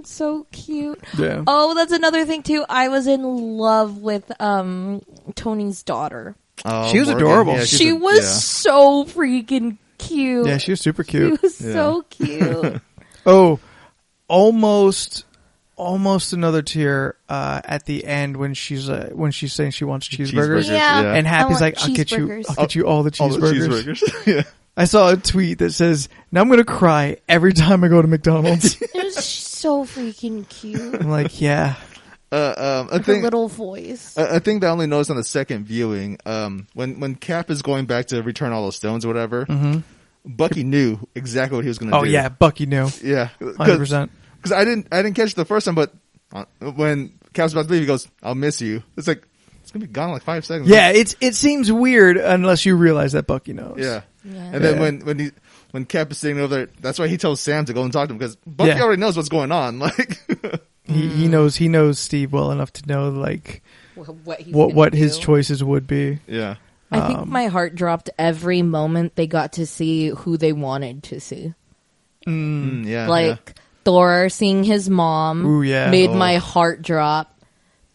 So cute. Yeah. Oh, that's another thing too. I was in love with Tony's daughter. Oh, she was adorable. Yeah, she was so freaking cute. Yeah, she was super cute. She was so cute. Oh, almost another tear at the end when she's saying she wants cheeseburgers. Yeah. And Happy's like, I'll get you all the cheeseburgers. Yeah. I saw a tweet that says, now I'm going to cry every time I go to McDonald's. It was so freaking cute. I'm like, yeah. Her little voice. A thing that I only noticed on the second viewing, when Cap is going back to return all those stones or whatever, Bucky knew exactly what he was going to do. Oh yeah, Bucky knew. Yeah. 100%. Because I didn't catch it the first time, but when Cap's about to leave, he goes, I'll miss you. It's like, it's going to be gone in like 5 seconds. Yeah, it seems weird unless you realize that Bucky knows. Yeah. And then when Cap is sitting over there, that's why he tells Sam to go and talk to him, because Bucky already knows what's going on. Like he knows Steve well enough to know like what his choices would be. Yeah. I think my heart dropped every moment they got to see who they wanted to see. Thor seeing his mom made my heart drop.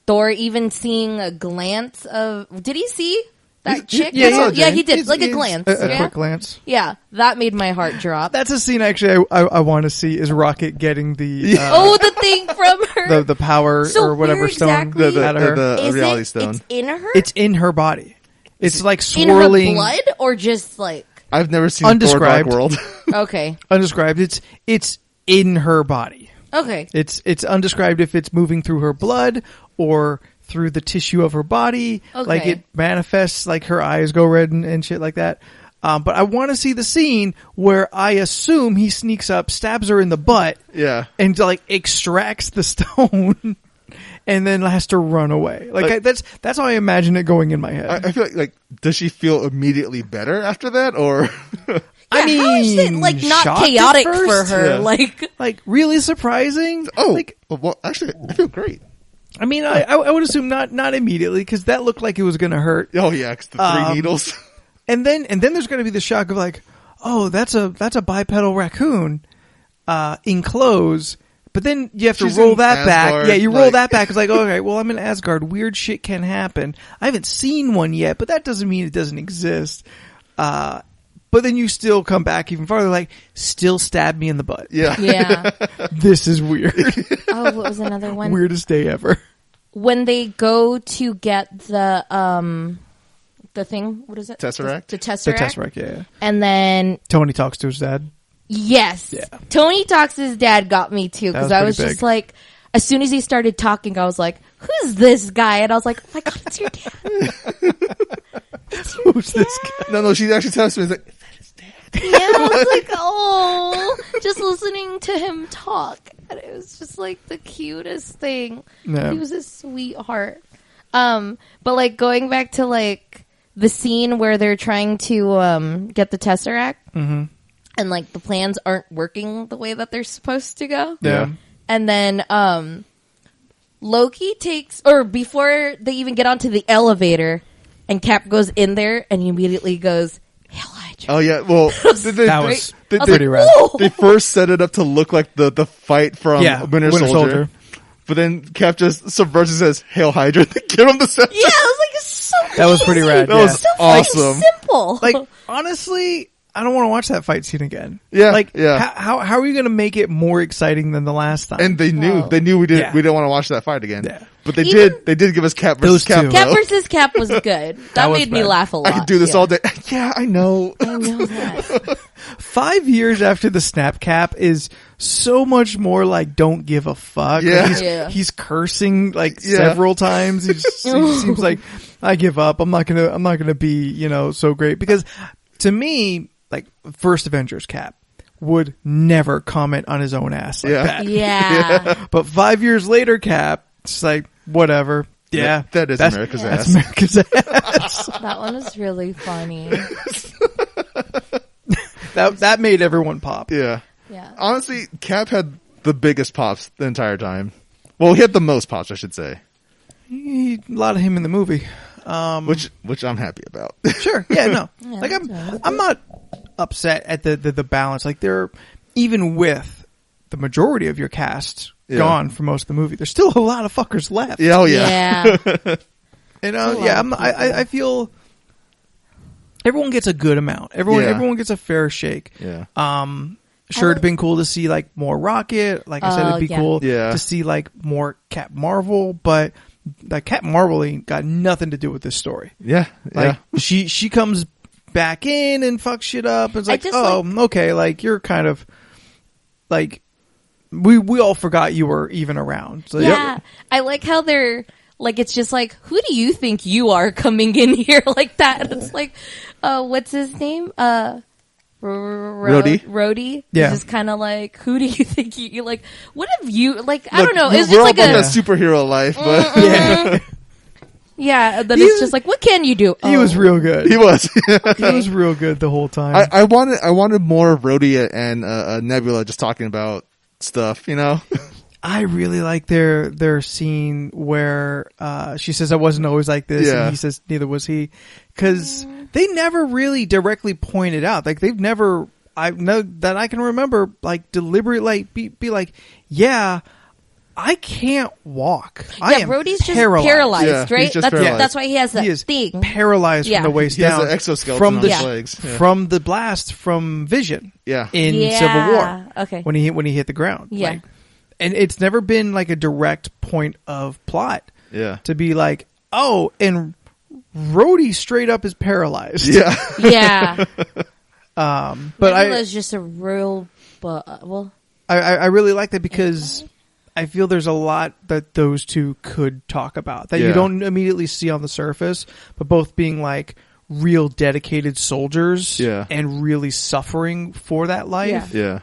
Thor even seeing a glance of... Did he see that chick? Yeah, he did. Like a glance. A quick glance. Yeah, that made my heart drop. That's a scene actually I want to see is Rocket getting the... the thing from her. The power or whatever stone out of her. The reality stone. It's in her? It's in her body. It's like swirling... In her blood or just like... I've never seen Undescribed. Thor: Dark World. Okay. Undescribed. It's in her body. Okay. It's undescribed if it's moving through her blood or through the tissue of her body. Okay. Like it manifests, like her eyes go red and shit like that. But I want to see the scene where I assume he sneaks up, stabs her in the butt, and like extracts the stone, and then has to run away. That's how I imagine it going in my head. I feel like does she feel immediately better after that, or? I mean, how is it like not chaotic for her? Yeah. Like really surprising. Oh, well, actually, I feel great. I mean, I would assume not immediately because that looked like it was going to hurt. Oh yeah, because the 3 needles. And then there's going to be the shock of like, oh, that's a bipedal raccoon in clothes. But then you have to roll that back. Yeah, you roll that back. It's like, okay, well, I'm in Asgard. Weird shit can happen. I haven't seen one yet, but that doesn't mean it doesn't exist. But then you still come back even farther, like, still stab me in the butt. Yeah. This is weird. Oh, what was another one? Weirdest day ever. When they go to get the thing, what is it? Tesseract? The Tesseract. The Tesseract, yeah. And then... Tony talks to his dad. Yes. Yeah. Tony talks to his dad got me too, because I was just like, as soon as he started talking, I was like, who's this guy? And I was like, oh my God, it's your dad. Who's this guy? No, she actually tells me, like, is that his dad? Yeah, I was like, oh, just listening to him talk. And it was just like the cutest thing. Yeah. He was a sweetheart. But like going back to like the scene where they're trying to get the Tesseract and like the plans aren't working the way that they're supposed to go. Yeah. And then Loki takes, or before they even get onto the elevator and Cap goes in there and he immediately goes, Hail Hydra. Oh yeah, well, That was pretty rad. they first set it up to look like the fight from Winter Soldier. But then Cap just subverts and says, Hail Hydra, and they give him the set. Yeah, I was like, it's so That was pretty easy. rad. That was So awesome. simple. Like, honestly, I don't want to watch that fight scene again. Yeah, Like, yeah. how are you going to make it more exciting than the last time? And they knew we didn't want to watch that fight again. Yeah. But they Even- did give us Cap versus Those Cap. two. Cap though. versus Cap was good. That was made me bad. laugh a lot. I could do this all day. Yeah, I know. I know that. 5 years after the snap cap is so much more like don't give a fuck. Yeah. Like, he's cursing like several times. He seems like I give up. I'm not gonna be, so great, because to me, like first Avengers Cap would never comment on his own ass like that. Yeah. But 5 years later, Cap, it's like whatever. Yeah, That is America's That's ass. America's ass. That one was really funny. That made everyone pop. Yeah. Yeah. Honestly, Cap had the biggest pops the entire time. Well, he had the most pops, I should say. A lot of him in the movie. Which I'm happy about. Sure. Yeah, no. Yeah, Like that's I'm not upset at the balance. Like they're, even with the majority of your cast gone for most of the movie, there's still a lot of fuckers left. Yeah, oh yeah. Yeah. I feel everyone gets a good amount. Everyone gets a fair shake. Yeah. Sure, it'd been cool to see like more Rocket. Like I said, it'd be cool to see like more Cap Marvel, but like Cap Marvel ain't got nothing to do with this story. Yeah. Like she comes back in and fucks shit up. And it's like, okay, like you're kind of like we all forgot you were even around. So, Yeah. I like how they're like, it's just like, who do you think you are coming in here like that? And it's like, what's his name? Rhodey. Yeah. It's just kind of like, who do you think you like? What have you like? I don't know. It's we're just all like about a that superhero life, but yeah. Then it's just like, what can you do? He was real good. he was. He was real good the whole time. I wanted more of Rhodey and Nebula just talking about stuff, I really like their scene where she says, I wasn't always like this, and he says, neither was he, because they never really directly pointed out, like they've never, I know that I can remember, like deliberately like be like, yeah, I can't walk. I am Rhodey's just paralyzed. paralyzed, Yeah, right? he's just paralyzed. That's why he has that He is thing. paralyzed from the waist He has down an exoskeleton from on the his legs. Yeah. from the blast from Vision. Yeah. In Yeah. Civil War. Okay. When he hit the ground. Yeah. Like, and it's never been like a direct point of plot Yeah. to be like, oh, and Rhodey straight up is paralyzed. Yeah. Yeah. But Nebula's just a real, I really like that because I feel there's a lot that those two could talk about that you don't immediately see on the surface, but both being like real dedicated soldiers and really suffering for that life. Yeah.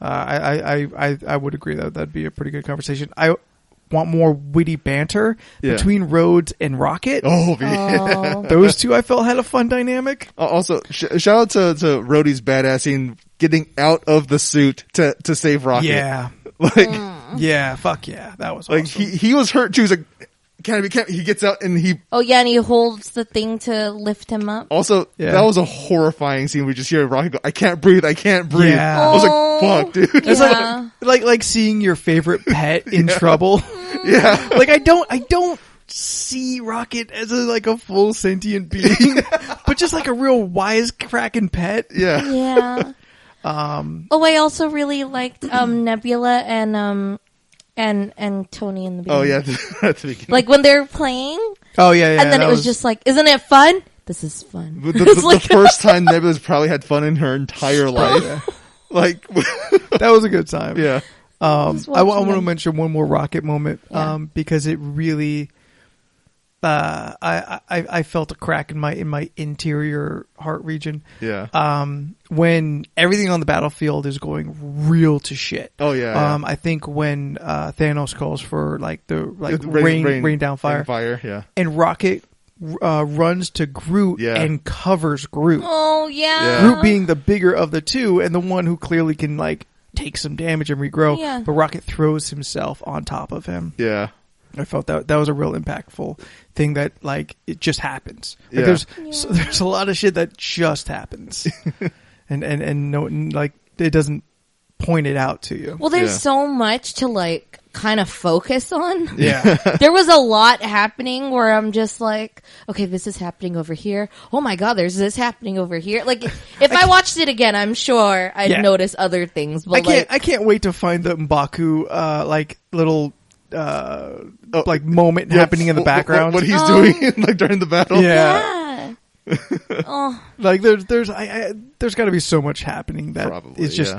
I would agree that that'd be a pretty good conversation. I want more witty banter between Rhodes and Rocket. Oh, yeah. Those two I felt had a fun dynamic. Also, shout out to Rhodey's badassing getting out of the suit to save Rocket. Yeah. Like, yeah, fuck yeah. That was like awesome. he was hurt too. He's like, can't. He gets out and he. Oh yeah, and he holds the thing to lift him up. Also, that was a horrifying scene. We just hear Rocket go, I can't breathe. Yeah. I was like, fuck, dude. It's like seeing your favorite pet in trouble. Yeah. Like I don't see Rocket as a full sentient being, but just like a real wisecracking pet. Yeah. Yeah. I also really liked Nebula and Tony in the beginning. Oh yeah, at the beginning. Like when they're playing. Oh yeah. And then it was just like, isn't it fun? This is fun. The first time Nebula's probably had fun in her entire life. Like that was a good time. Yeah. I want to mention one more Rocket moment, because it really, I felt a crack in my interior heart region. Yeah. When everything on the battlefield is going real to shit. Oh yeah. I think when Thanos calls for rain down fire. Yeah. And Rocket runs to Groot and covers Groot. Oh yeah. Groot being the bigger of the two and the one who clearly can take some damage and regrow. Yeah. But Rocket throws himself on top of him. Yeah. I felt that was a real impactful thing that it just happens. There's a lot of shit that just happens, and no, it doesn't point it out to you. Well, there's so much to kind of focus on. Yeah. There was a lot happening where I'm just like, okay, this is happening over here. Oh my god, there's this happening over here. If I watched it again, I'm sure I'd notice other things. But I can't wait to find the M'Baku little moment happening in the background. What he's doing during the battle. Yeah. There's got to be so much happening that Probably, it's just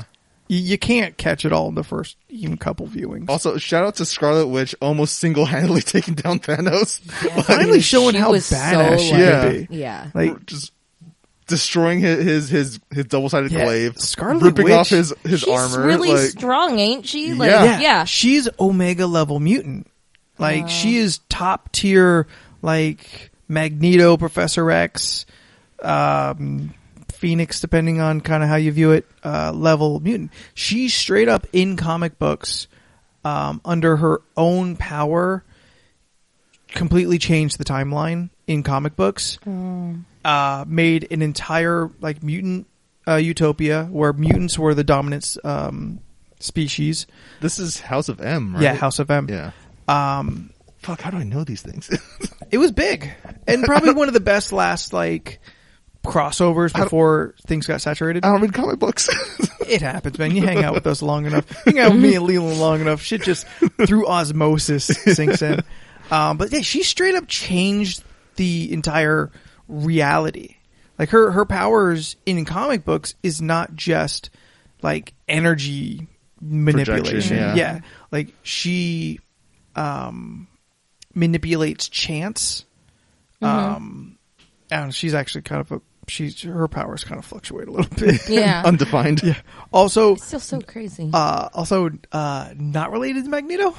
you can't catch it all in the first even couple viewings. Also, shout out to Scarlet Witch almost single-handedly taking down Thanos. Yeah, finally showing how badass she can be. Yeah. Just destroying his double-sided glaive, Scarlet ripping Witch, off his she's armor. Really strong, ain't she? Yeah. She's Omega level mutant. She is top tier, Magneto, Professor X, Phoenix, depending on kind of how you view it, level mutant. She's straight up in comic books, under her own power, completely changed the timeline in comic books. Made an entire mutant utopia where mutants were the dominant species. This is House of M, right? Yeah, House of M. Yeah. Fuck, how do I know these things? It was big, and probably one of the best last crossovers before things got saturated. I don't read comic books. It happens, man. You hang out with us long enough. You hang out with me and Leland long enough. Shit just through osmosis sinks in. But yeah, she straight up changed the entire reality. Her powers in comic books is not just energy manipulation. Projection, Yeah. She manipulates chance. And she's actually her powers kind of fluctuate a little bit. Yeah. Undefined. Yeah. Also, it's still so crazy. Not related to Magneto.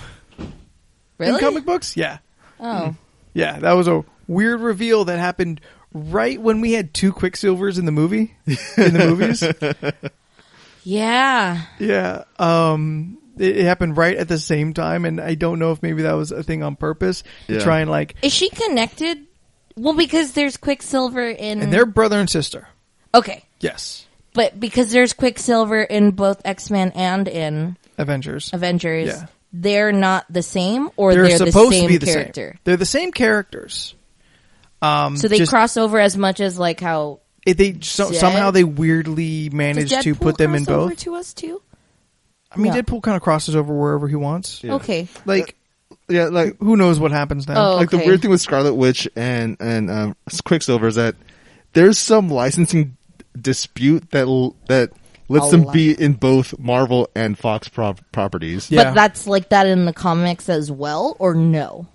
Really? In comic books? Yeah. Oh. Yeah, that was a weird reveal that happened right when we had two Quicksilvers in the movie. In the movies. Yeah. Yeah. It happened right at the same time, and I don't know if maybe that was a thing on purpose to try and Is she connected? Well, because there's Quicksilver in... And they're brother and sister. Okay. Yes. But because there's Quicksilver in both X-Men and in... Avengers. Yeah. They're not the same, or they're supposed the same to be the character? Same. They're the same characters. So they cross over as much as how... somehow they weirdly managed to put them in both. To us too? I mean, Deadpool kind of crosses over wherever he wants. Yeah. Okay. Who knows what happens now? Oh, the weird thing with Scarlet Witch and Quicksilver is that there's some licensing dispute that lets them be in both Marvel and Fox properties. Yeah. But that's like that in the comics as well, or no?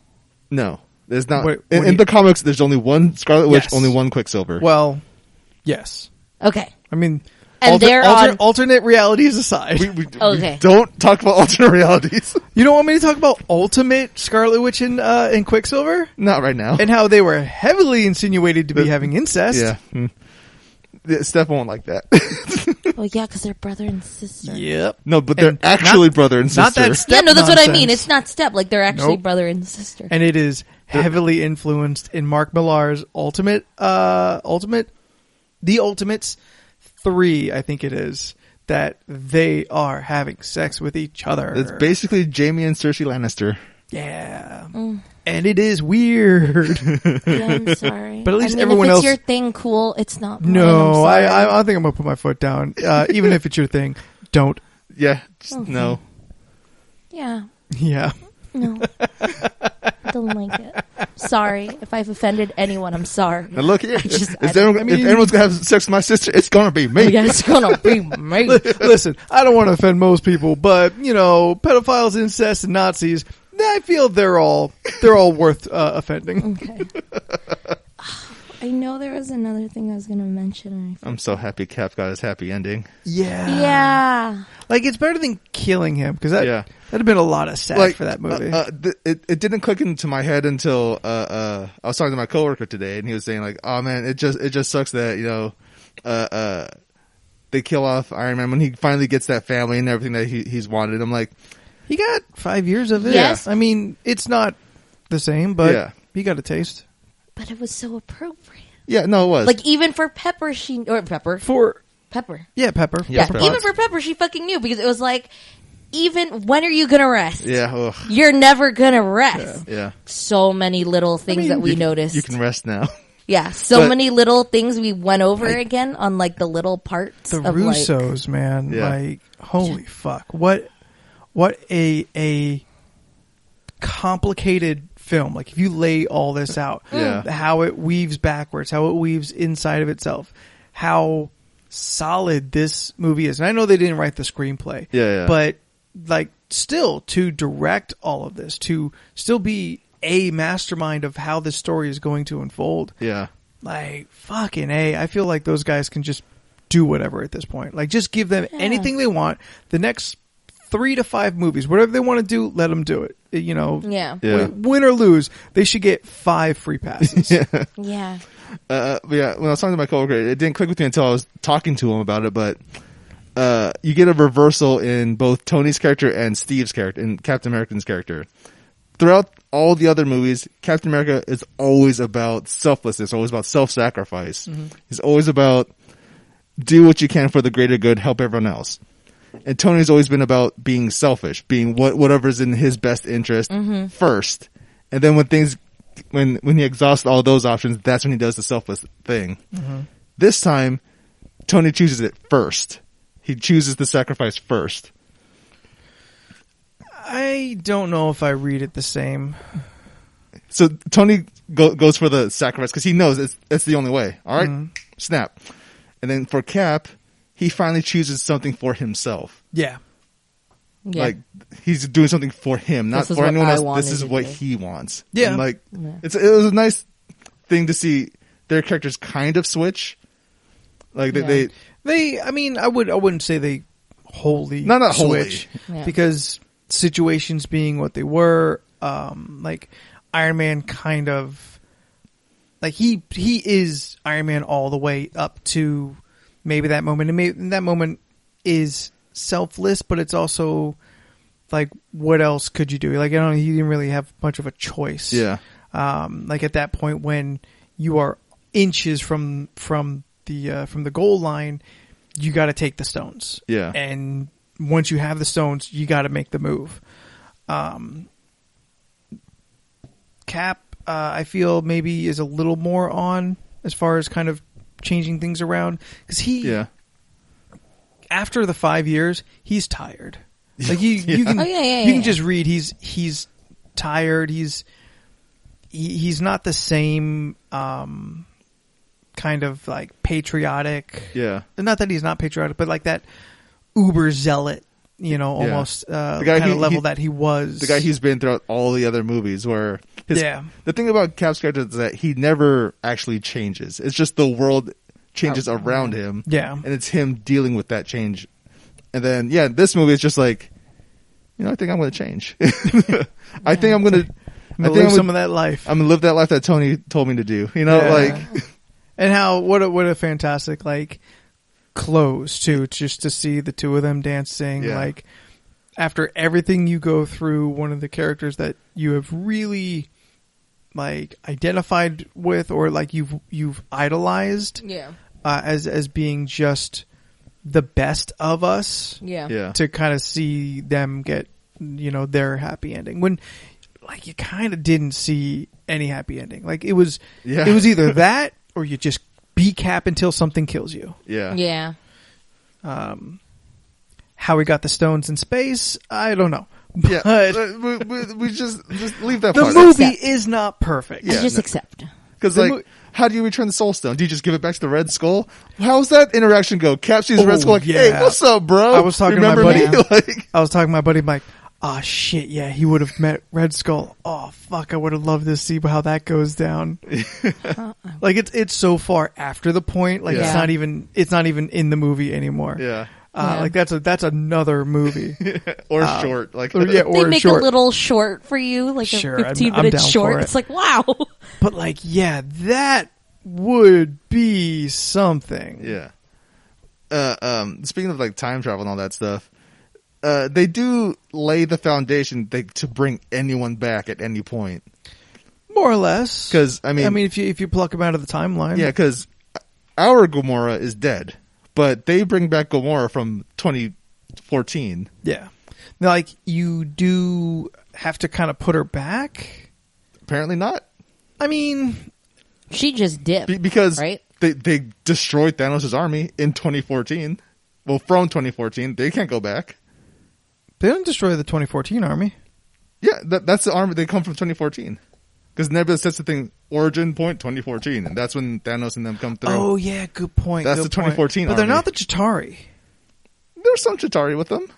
No, there's not. In the comics, there's only one Scarlet Witch, only one Quicksilver. Well, yes. Okay. I mean, and alternate realities aside. We don't talk about alternate realities. You don't want me to talk about Ultimate Scarlet Witch and Quicksilver? Not right now. And how they were heavily insinuated to be having incest. Yeah. Steph won't like that. Oh, yeah, because they're brother and sister. Yep. No, but they're actually brother and sister. Not that step that's nonsense. what I mean. It's not step. They're actually brother and sister. And it is heavily influenced in Mark Millar's The Ultimates 3, I think it is, that they are having sex with each other. It's basically Jaime and Cersei Lannister. Yeah. And it is weird. Yeah, I'm sorry. But at least everyone else... if it's your thing, cool. It's not mine. No, I think I'm going to put my foot down. Even if it's your thing, don't. Yeah, no. Yeah. Yeah. No. I don't like it. Sorry if I've offended anyone. I'm sorry. Now look here. If anyone's gonna have sex with my sister, it's gonna be me. Yeah, it's gonna be me. Listen, I don't want to offend most people, but pedophiles, incest, and Nazis, I feel they're all worth offending. Okay. I know there was another thing I was going to mention. I'm so happy Cap got his happy ending. Yeah. Like, it's better than killing him, because that'd have been a lot of sad for that movie. It didn't click into my head until I was talking to my coworker today, and he was saying like, "Oh man, it just sucks that they kill off Iron Man when he finally gets that family and everything that he's wanted." I'm like, he got 5 years of it. Yes. I mean, it's not the same, but he got a taste. But it was so appropriate. Yeah, no, it was. Like, even for Pepper, Pepper. Yeah, Pepper. Yeah, Pepper. even for Pepper, she fucking knew, because it was like, even when are you gonna rest? Yeah. Ugh. You're never gonna rest. Yeah. So many little things that we noticed. You can rest now. Yeah, many little things we went over again on, like, the little parts the of, Russos, man. Yeah. Like, holy fuck. What a complicated film. Like, if you lay all this out, how it weaves backwards, how it weaves inside of itself, how solid this movie is. And I know they didn't write the screenplay, but like, still, to direct all of this, to still be a mastermind of how this story is going to unfold. Yeah. Like, fucking A. I feel like those guys can just do whatever at this point. Like, just give them anything they want. The next 3 to 5 movies, whatever they want to do, let them do it. Win or lose, they should get 5 free passes. Yeah. When I was talking to my coworker, it didn't click with me until I was talking to him about it, but you get a reversal in both Tony's character and Steve's character, and Captain America's character. Throughout all the other movies, Captain America is always about selflessness, always about self-sacrifice. Mm-hmm. He's always about do what you can for the greater good, help everyone else. And Tony's always been about being selfish, being whatever's in his best interest first. And then when he exhausts all those options, that's when he does the selfless thing. Mm-hmm. This time, Tony chooses it first. He chooses the sacrifice first. I don't know if I read it the same. So Tony goes for the sacrifice because he knows it's the only way. All right? Snap. And then for Cap, he finally chooses something for himself. Yeah. Like, he's doing something for him, not for anyone else. This is what he wants. Yeah. And like, it was a nice thing to see their characters kind of switch. Like, they I mean, I wouldn't say they wholly not switch. Wholly. Because situations being what they were, like, Iron Man kind of, like, he is Iron Man all the way up to maybe that moment. And maybe that moment is selfless, but it's also like, what else could you do? Like, I don't know, he didn't really have much of a choice. Yeah. Like, at that point when you are inches from the goal line, you got to take the stones. Yeah. And once you have the stones, you got to make the move. Cap, I feel maybe is a little more on as far as kind of changing things around, because after the 5 years, he's tired. Like, you can just read he's tired. He's not the same kind of like patriotic. Yeah. Not that he's not patriotic, but like that uber zealot, almost the guy kind of level that he was. The guy he's been throughout all the other movies where the thing about Cap's character is that he never actually changes. It's just the world changes around him. Yeah. And it's him dealing with that change. And then, this movie is just like, I think I'm going to change. I think I'm going to live some of that life. I'm going to live that life that Tony told me to do. And what a fantastic, like, close too, just to see the two of them dancing. Yeah. Like, after everything you go through, one of the characters that you have really like identified with, or like you've idolized, as being just the best of us. Yeah. To kind of see them get, their happy ending when, like, you kind of didn't see any happy ending. Like, it was either that or you just be Cap until something kills you. Yeah. Yeah. How he got the stones in space, I don't know. we just leave that the part. movie is not perfect. Yeah, just accept. Because how do you return the Soul Stone? Do you just give it back to the Red Skull? How's that interaction go? Cap sees Red Skull like, hey, what's up, bro? I was talking Remember to my buddy. like, I was talking to my buddy Mike. Oh shit, yeah, he would have met Red Skull. Oh fuck, I would have loved to see how that goes down. Like it's so far after the point, like it's not even in the movie anymore. Yeah. Like that's another movie or short, like they make a little short for you, like a 15-minute short. It's like wow, but like that would be something. Yeah. Speaking of like time travel and all that stuff, they do lay the foundation to bring anyone back at any point, more or less. Because I mean, if you pluck them out of the timeline, yeah, because our Gamora is dead. But they bring back Gamora from 2014. Yeah. Now, like, you do have to kind of put her back? Apparently not. I mean... She just dipped. Because right? they destroyed Thanos' army in 2014. Well, from 2014. They can't go back. They didn't destroy the 2014 army. Yeah, that's the army. They come from 2014. Because Nebula sets the thing, origin point 2014, and that's when Thanos and them come through. Oh, yeah, good point. That's the 2014 But army. they're not the Chitauri. There's some Chitauri with them.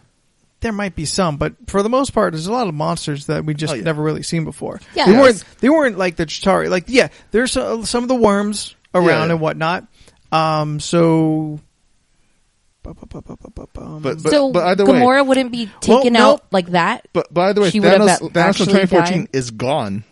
There might be some, but for the most part, there's a lot of monsters that we just never really seen before. Yeah. They weren't like the Chitauri. Like, yeah, there's some of the worms around and whatnot. So... But either way, Gamora wouldn't be taken out like that. But by the way, Thanos from 2014 is gone.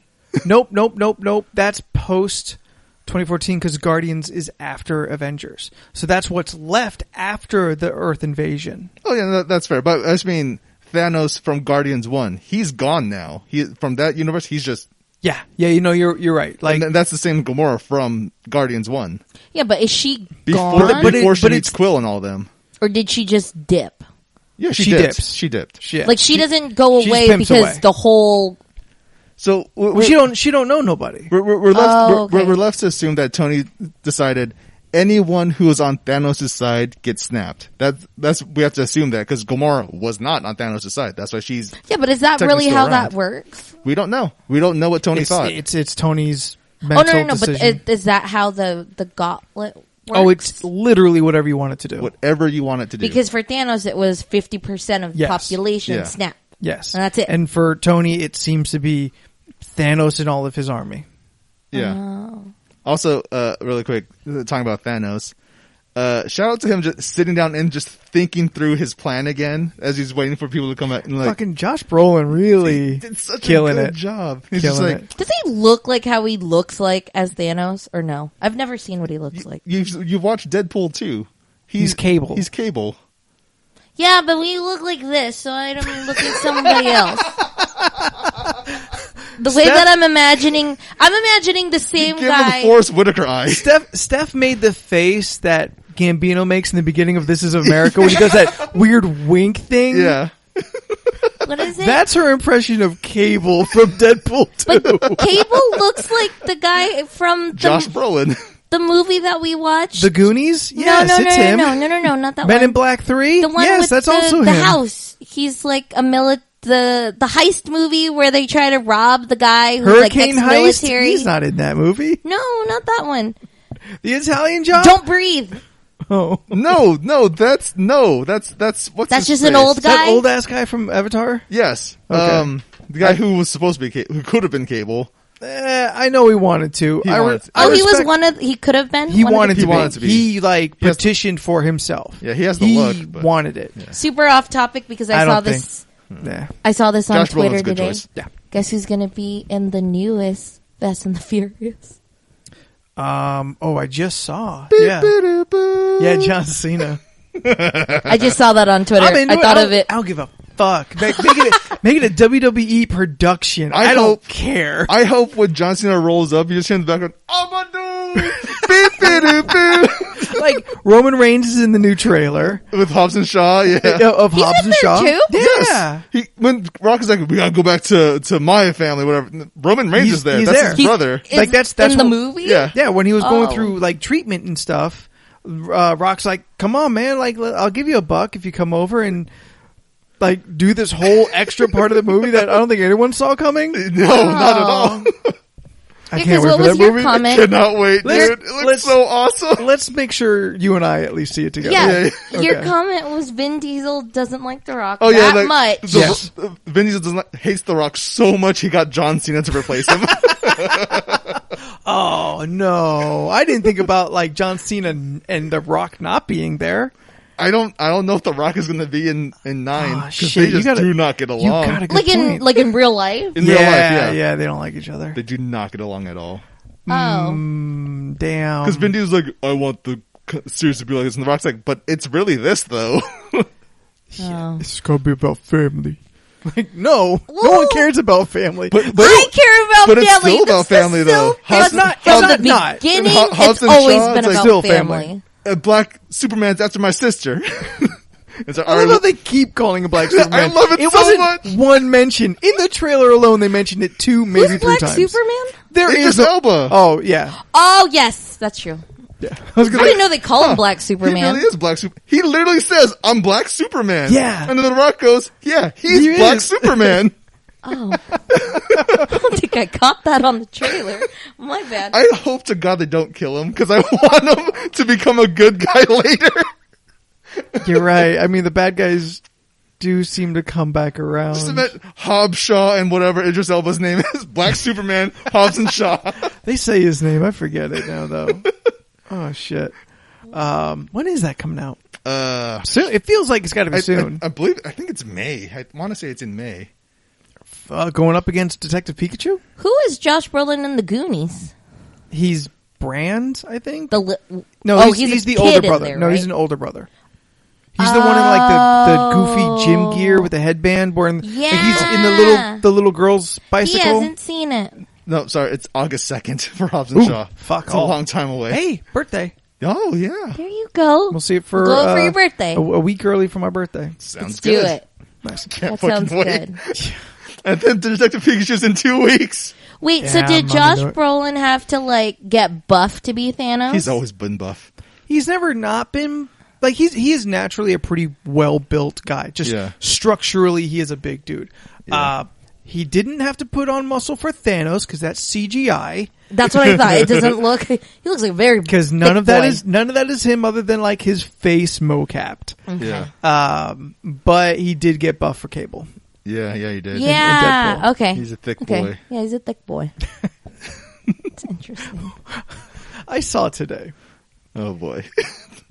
Nope. That's post 2014 because Guardians is after Avengers. So that's what's left after the Earth invasion. Oh yeah, that's fair. But I just mean Thanos from Guardians 1. He's gone now. From that universe, he's just... Yeah, you know, you're right. Like, and that's the same Gamora from Guardians 1. Yeah, but is she gone? Before she meets Quill and all them. Or did she just dip? Yeah, she dips. She dipped. Yeah. Like she doesn't go away because the whole... So she don't know nobody. We're left to assume that Tony decided anyone who was on Thanos' side gets snapped. That's we have to assume that because Gamora was not on Thanos' side. That's why she's but is that really how that works? We don't know. We don't know what Tony thought. It's Tony's mental decision. But is that how the gauntlet works? Oh, it's literally whatever you want it to do. Whatever you want it to do. Because for Thanos, it was 50% of the population snapped. Yes. And that's it. And for Tony, it seems to be Thanos and all of his army. Yeah. Oh. Also, really quick, talking about Thanos, shout out to him just sitting down and just thinking through his plan again as he's waiting for people to come out. And like, fucking Josh Brolin really did such killing a good job. He's killing just like, it. Does he look like how he looks like as Thanos or no? I've never seen what he looks like. You've watched Deadpool 2. He's Cable. He's Cable. Yeah, but we look like this, so I don't look like somebody else. The way that I'm imagining the same Give guy. him the Forrest Whitaker eye. Steph made the face that Gambino makes in the beginning of This Is America when he does that weird wink thing. Yeah. What is it? That's her impression of Cable from Deadpool 2. But Cable looks like the guy from Josh Brolin. The movie that we watched. The Goonies? Yes, it's him. No, not that one. Men in Black 3? The one yes, with that's also him. The house. He's like a the heist movie where they try to rob the guy who's Hurricane like ex-military. Heist? He's not in that movie. No, not that one. The Italian Job? Don't Breathe. Oh. No, that's what's That's his just an face? old guy? That old ass guy from Avatar? Yes. Okay. The guy who was supposed to be who could have been Cable. I know he wanted to. He could have been? He wanted to be. He petitioned for himself. Yeah, he has the look. He wanted it. Yeah. Super off topic because I saw this. Yeah. I saw this on Josh Twitter Brolin's a good today. choice. Yeah. Guess who's going to be in the newest Fast and the Furious? I just saw. Yeah, John Cena. I just saw that on Twitter. I thought of it. I don't give a fuck. Make it a WWE production. I don't care. I hope when John Cena rolls up, you just hear in the background, Amadou! Like Roman Reigns is in the new trailer with Hobbs and Shaw. Yeah, of He's Hobbs in and there Shaw. too? Yeah. Yes. When Rock is like, we gotta go back to my family, whatever. Roman Reigns is there. He's That's there. his brother. Like that's in the movie. Yeah, when he was going through like treatment and stuff, Rock's like, "Come on, man! Like, I'll give you $1 if you come over." And like do this whole extra part of the movie that I don't think anyone saw coming? No, not at all. I can't wait for that movie. Comment? I cannot wait, dude. It looks so awesome. Let's make sure you and I at least see it together. Yeah, Okay. your comment was Vin Diesel doesn't like The Rock much. Yes. Vin Diesel hates The Rock so much he got John Cena to replace him. Oh no, I didn't think about like John Cena and The Rock not being there. I don't know if The Rock is going to be in 9 because they just do not get along. You got a good point. Like in real life. In real life, yeah, they don't like each other. They do not get along at all. Oh, damn. Because Vin Diesel's like, I want the series to be like this, and The Rock's like, but it's really this though. Oh. It's gonna be about family. Like, no one cares about family. But I care about but family. It's still about family though. It's not. From the beginning, it's always been about still family. Black Superman's after my sister. I love how they keep calling a Black Superman. I love it so wasn't much. One mention in the trailer alone. They mentioned it 2, maybe Who's 3 Black times. Superman? There is Elba. Oh yeah. Oh yes, that's true. Yeah. I didn't know they call him Black Superman. He really is Black Superman. He literally says, "I'm Black Superman." Yeah. And then The Rock goes, "Yeah, he's Black Superman." Oh, I don't think I caught that on the trailer. My bad. I hope to God they don't kill him because I want him to become a good guy later. You're right. I mean, the bad guys do seem to come back around. Just admit Hobbs, Shaw, and whatever Idris Elba's name is. Black Superman, Hobbs and Shaw. They say his name. I forget it now, though. Oh, shit. When is that coming out? Soon. It feels like it's got to be soon. I think it's May. I want to say it's in May. Going up against Detective Pikachu? Who is Josh Brolin in the Goonies? He's Brand, I think. He's the older brother. There, no, right? he's an older brother. He's the one in like the goofy gym gear with the headband. Like he's in the little girl's bicycle. He hasn't seen it. No, sorry, it's August 2nd for Hobbs and Shaw. Fuck, it's a long time away. Hey, birthday. Oh yeah, there you go. We'll see it for your birthday. A week early for my birthday. Sounds good. Do it. Nice. That sounds good. And then Detective Pikachu's in 2 weeks. Wait, so did Josh Brolin have to like get buff to be Thanos? He's always been buff. He's never not been. Like he is naturally a pretty well built guy. Just structurally, he is a big dude. Yeah. He didn't have to put on muscle for Thanos because that's CGI. That's what I thought. It doesn't look. He looks like a very because none of that is him other than like his face mocapped. Okay. Yeah. But he did get buff for Cable. Yeah, he did. Yeah. In okay. He's a thick boy. Yeah, he's a thick boy. It's interesting. I saw today. Oh boy.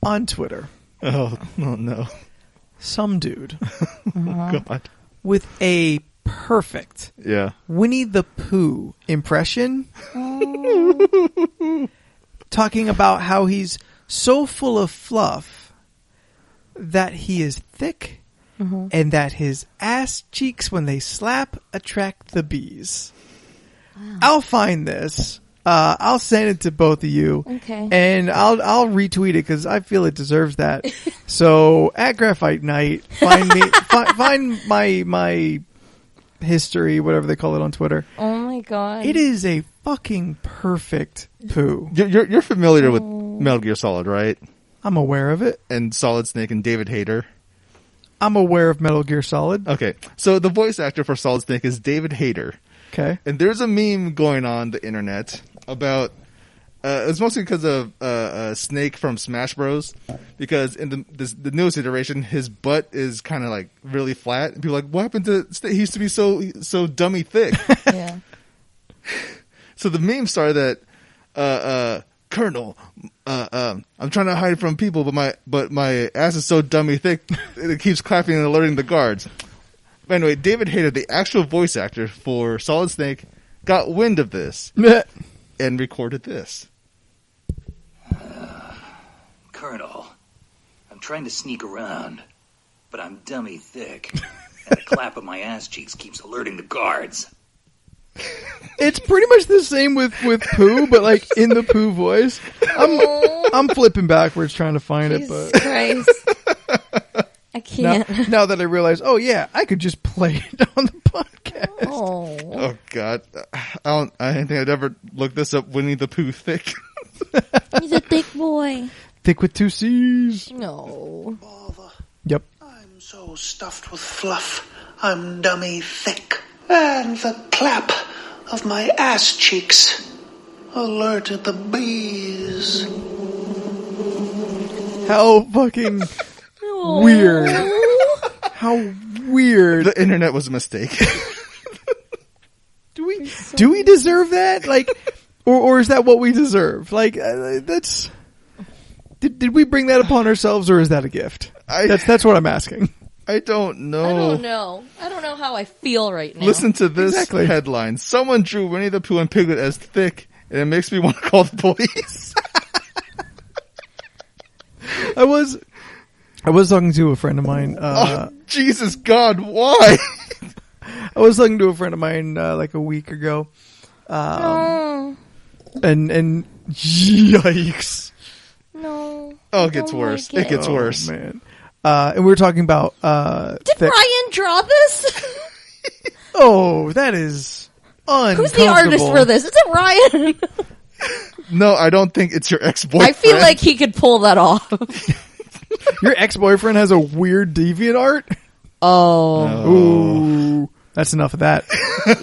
On Twitter. Oh no. Some dude. God. With a perfect Winnie the Pooh impression. Talking about how he's so full of fluff that he is thick and that his ass cheeks when they slap attract the bees. Wow. I'll find this. I'll send it to both of you. Okay. And I'll retweet it because I feel it deserves that. So at Graphite Night, find me, find my history, whatever they call it on Twitter. Oh my god! It is a fucking perfect poo. You're familiar with Metal Gear Solid, right? I'm aware of it. And Solid Snake and David Hayter. I'm aware of Metal Gear Solid. Okay, so the voice actor for Solid Snake is David Hayter. Okay. And there's a meme going on the internet about it's mostly because of Snake from Smash Bros. Because in the newest iteration, his butt is kind of like really flat. And people are like, what happened to Snake? He used to be so dummy thick. Yeah. So the meme started that Colonel, I'm trying to hide from people, but my ass is so dummy thick it keeps clapping and alerting the guards. But anyway, David Hayter, the actual voice actor for Solid Snake, got wind of this and recorded this. Colonel, I'm trying to sneak around, but I'm dummy thick, and the clap of my ass cheeks keeps alerting the guards. It's pretty much the same with Pooh, but like in the Pooh voice. I'm flipping backwards trying to find Jesus it, but Christ. I can't. Now that I realize, oh yeah, I could just play it on the podcast. Oh God, I didn't think I'd ever look this up. Winnie the Pooh thick. He's a thick boy. Thick with 2 C's. No. Yep. I'm So stuffed with fluff, I'm dummy thick. And the clap of my ass cheeks alerted the bees. How fucking weird. How weird. The internet was a mistake. Do we deserve that? Like, or is that what we deserve? Like, that's... Did we bring that upon ourselves, or is that a gift? That's what I'm asking. I don't know. I don't know. I don't know how I feel right now. Listen to this headline. Someone drew Winnie the Pooh and Piglet as thick, and it makes me want to call the police. I was talking to a friend of mine. Oh, Jesus God, why? I was talking to a friend of mine like a week ago. And yikes. No. Oh, it gets worse. It gets worse. Man. And we were talking about... Did Ryan draw this? Oh, that is uncomfortable. Who's the artist for this? Is it Ryan? No, I don't think it's your ex-boyfriend. I feel like he could pull that off. Your ex-boyfriend has a weird deviant art? Oh. No. Ooh. That's enough of that.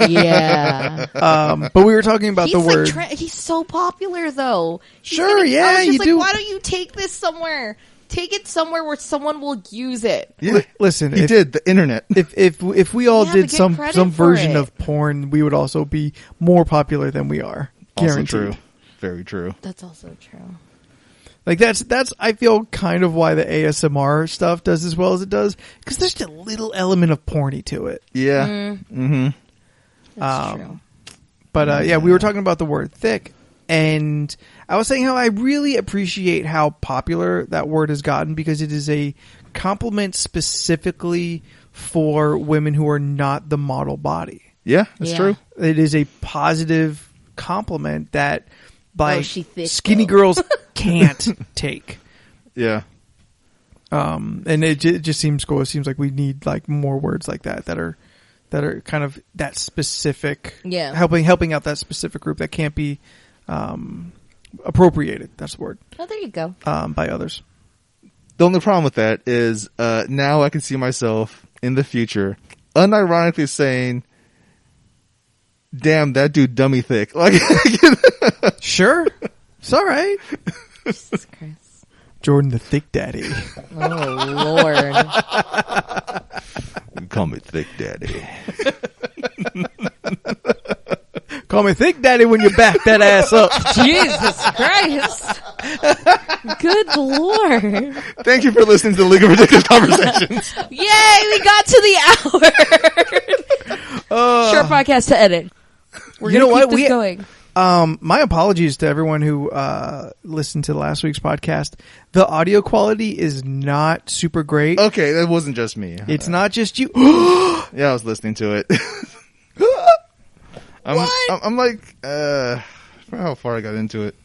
Yeah. But we were talking about the word... he's so popular, though. Sure, yeah, I was just you do. Why don't you take this somewhere? Take it somewhere where someone will use it. Yeah. Listen, he did the internet. If we all did some version it. of porn, we would also be more popular than we are. Guaranteed. Also true. Very true. That's also true. Like that's I feel kind of why the ASMR stuff does as well as it does, because there's just a little element of porny to it. Yeah. Mm-hmm. That's true. But yeah, we were talking about the word thick, and I was saying how I really appreciate how popular that word has gotten, because it is a compliment specifically for women who are not the model body. Yeah, that's true. It is a positive compliment that she thick, skinny though. girls can't take. Yeah. And it just seems cool. It seems like we need like more words like that are kind of that specific. Yeah. Helping out that specific group that can't be appropriated. That's the word. Oh, there you go. By others. The only problem with that is now I can see myself in the future unironically saying, "Damn, that dude dummy thick." Like, sure, it's all right. Jesus Christ, Jordan the Thick Daddy. Oh Lord, you call me Thick Daddy. Call me Thick Daddy when you back that ass up. Jesus Christ. Good Lord. Thank you for listening to the League of Ridiculous Conversations. Yay, we got to the hour. Short podcast to edit. We're going to keep this going. My apologies to everyone who listened to last week's podcast. The audio quality is not super great. Okay, that wasn't just me. It's not just you. Yeah, I was listening to it. I'm like, how far I got into it.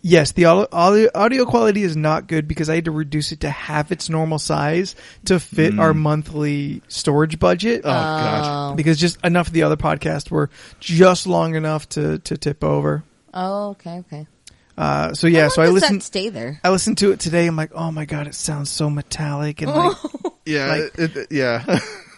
Yes, the audio quality is not good because I had to reduce it to half its normal size to fit our monthly storage budget. Oh, God. Because just enough of the other podcasts were just long enough to tip over. Oh, okay. So yeah, so I listened. Stay there. I listened to it today. I'm like, oh my God, it sounds so metallic and like, yeah, like,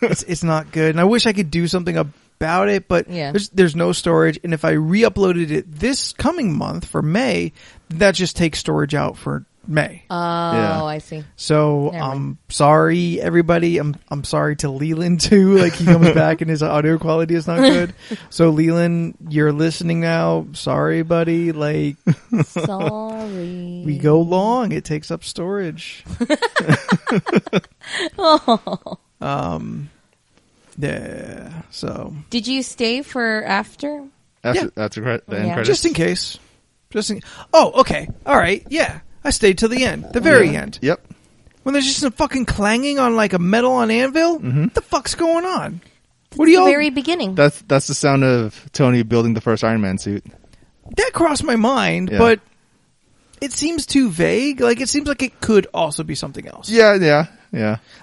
it's not good. And I wish I could do something about it, but there's no storage. And if I re-uploaded it this coming month for May, that just takes storage out for May. Oh, yeah. I see. So I'm sorry, everybody. I'm sorry to Leland too. Like, he comes back and his audio quality is not good. So Leland, you're listening now. Sorry, buddy. Like, sorry. We go long. It takes up storage. Oh. Yeah. So. Did you stay for after? After the end credits? Just in case. Oh, okay. All right. Yeah. I stayed till the end. The very end. Yep. When there's just some fucking clanging on like a metal on anvil? What the fuck's going on? What do you all... The very beginning. That's the sound of Tony building the first Iron Man suit. That crossed my mind, but it seems too vague. Like, it seems like it could also be something else. Yeah.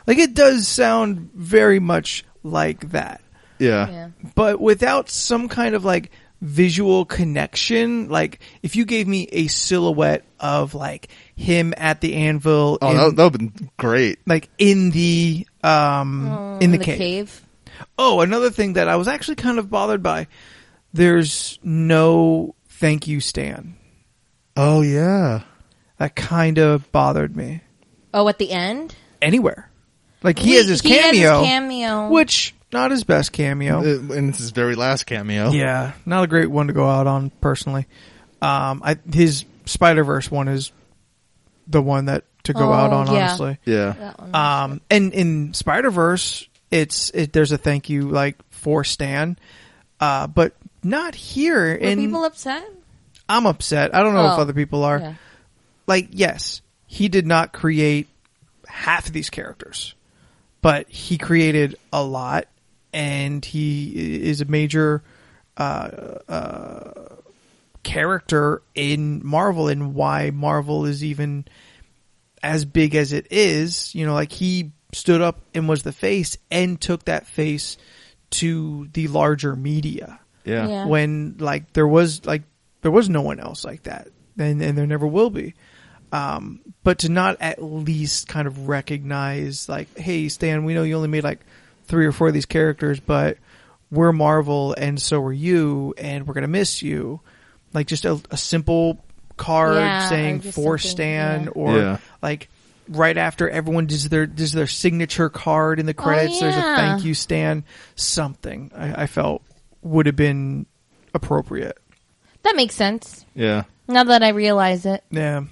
Like, it does sound very much like that. Yeah. But without some kind of like visual connection, like if you gave me a silhouette of like him at the anvil, that would have been great. Like in the in the cave. Oh, another thing that I was actually kind of bothered by. There's no thank you, Stan. Oh, yeah. That kind of bothered me. Oh, at the end? Anywhere. Like, he has his cameo. Cameo. Which, not his best cameo. And it's his very last cameo. Yeah, not a great one to go out on, personally. His Spider-Verse one is the one that to go out on, honestly. Yeah. And in Spider-Verse, there's a thank you, like, for Stan. But not here. Were people upset? I'm upset. I don't know if other people are. Yeah. Like, yes, he did not create half of these characters, but he created a lot, and he is a major character in Marvel, and why Marvel is even as big as it is. You know, like, he stood up and was the face and took that face to the larger media. Yeah. When, like, there was no one else like that, and there never will be. But to not at least kind of recognize, like, hey, Stan, we know you only made like 3 or 4 of these characters, but we're Marvel, and so are you, and we're gonna miss you. Like, just a simple card saying for Stan, or like right after everyone does their signature card in the credits, there's a thank you, Stan. Something I felt would have been appropriate. That makes sense. Yeah. Now that I realize it. Yeah.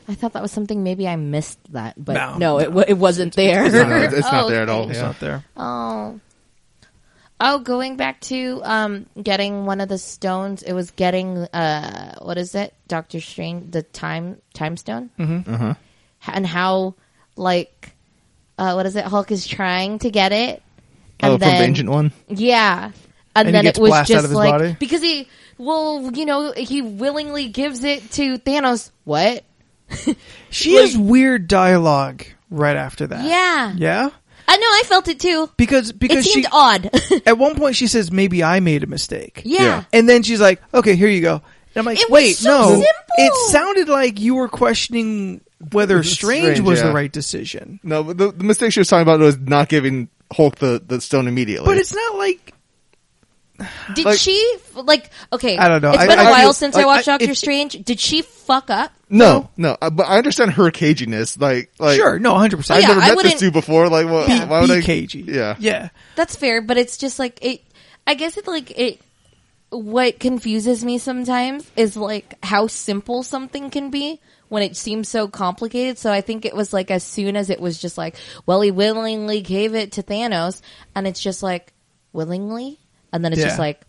I thought that was something, maybe I missed that, but no, it wasn't there. It's not there at all. It's not there. Oh, going back to getting one of the stones, it was getting what is it? Doctor Strange, the time stone. Mm-hmm. Uh-huh. And how, like, what is it? Hulk is trying to get it. And from the Ancient One. Yeah, and then it was just like body? Because he willingly gives it to Thanos. What? She has weird dialogue right after that. Yeah. Yeah? I know, I felt it too. Because it seemed odd. At one point she says, maybe I made a mistake. Yeah. And then she's like, okay, here you go. And I'm like, wait, no. Simple. It sounded like you were questioning whether Strange was the right decision. No, but the mistake she was talking about was not giving Hulk the stone immediately. But it's not like... Did she, like, okay. I don't know. It's been a while since I watched Doctor Strange. Did she fuck up? No. But I understand her caginess. Like sure, no, 100%. I've never met this dude before. Like, why would I? Cagey. Yeah. Yeah. That's fair, but it's just like, I guess what confuses me sometimes is like how simple something can be when it seems so complicated. So I think it was like, as soon as it was just like, well, he willingly gave it to Thanos, and it's just like, willingly? And then it's just like,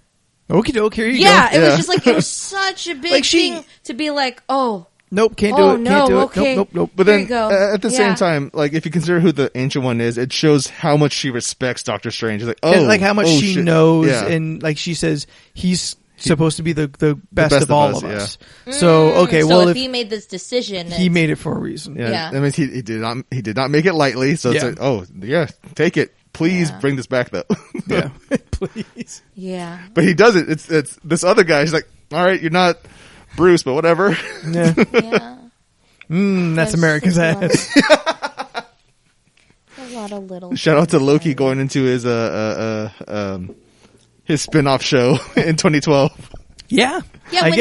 okie doke, here you go. Yeah, it was just like, it was such a big thing to be like, oh. Nope, can't do it. No, can't do okay. it. Nope. But then at the same time, like, if you consider who the Ancient One is, it shows how much she respects Doctor Strange. It's like, and like how much she knows, yeah. and like she says, he's supposed to be the best of all of us. Yeah. So okay, so if he made this decision, he made it for a reason. Yeah, that means he did not make it lightly. So it's like, oh yeah, take it. Please bring this back, though. Yeah, please. Yeah. But he does it. It's this other guy. He's like, all right, you're not Bruce, but whatever. Yeah. That's America's ass. A lot of little. Shout out to Loki going into his spin-off show in 2012. Yeah. Yeah, I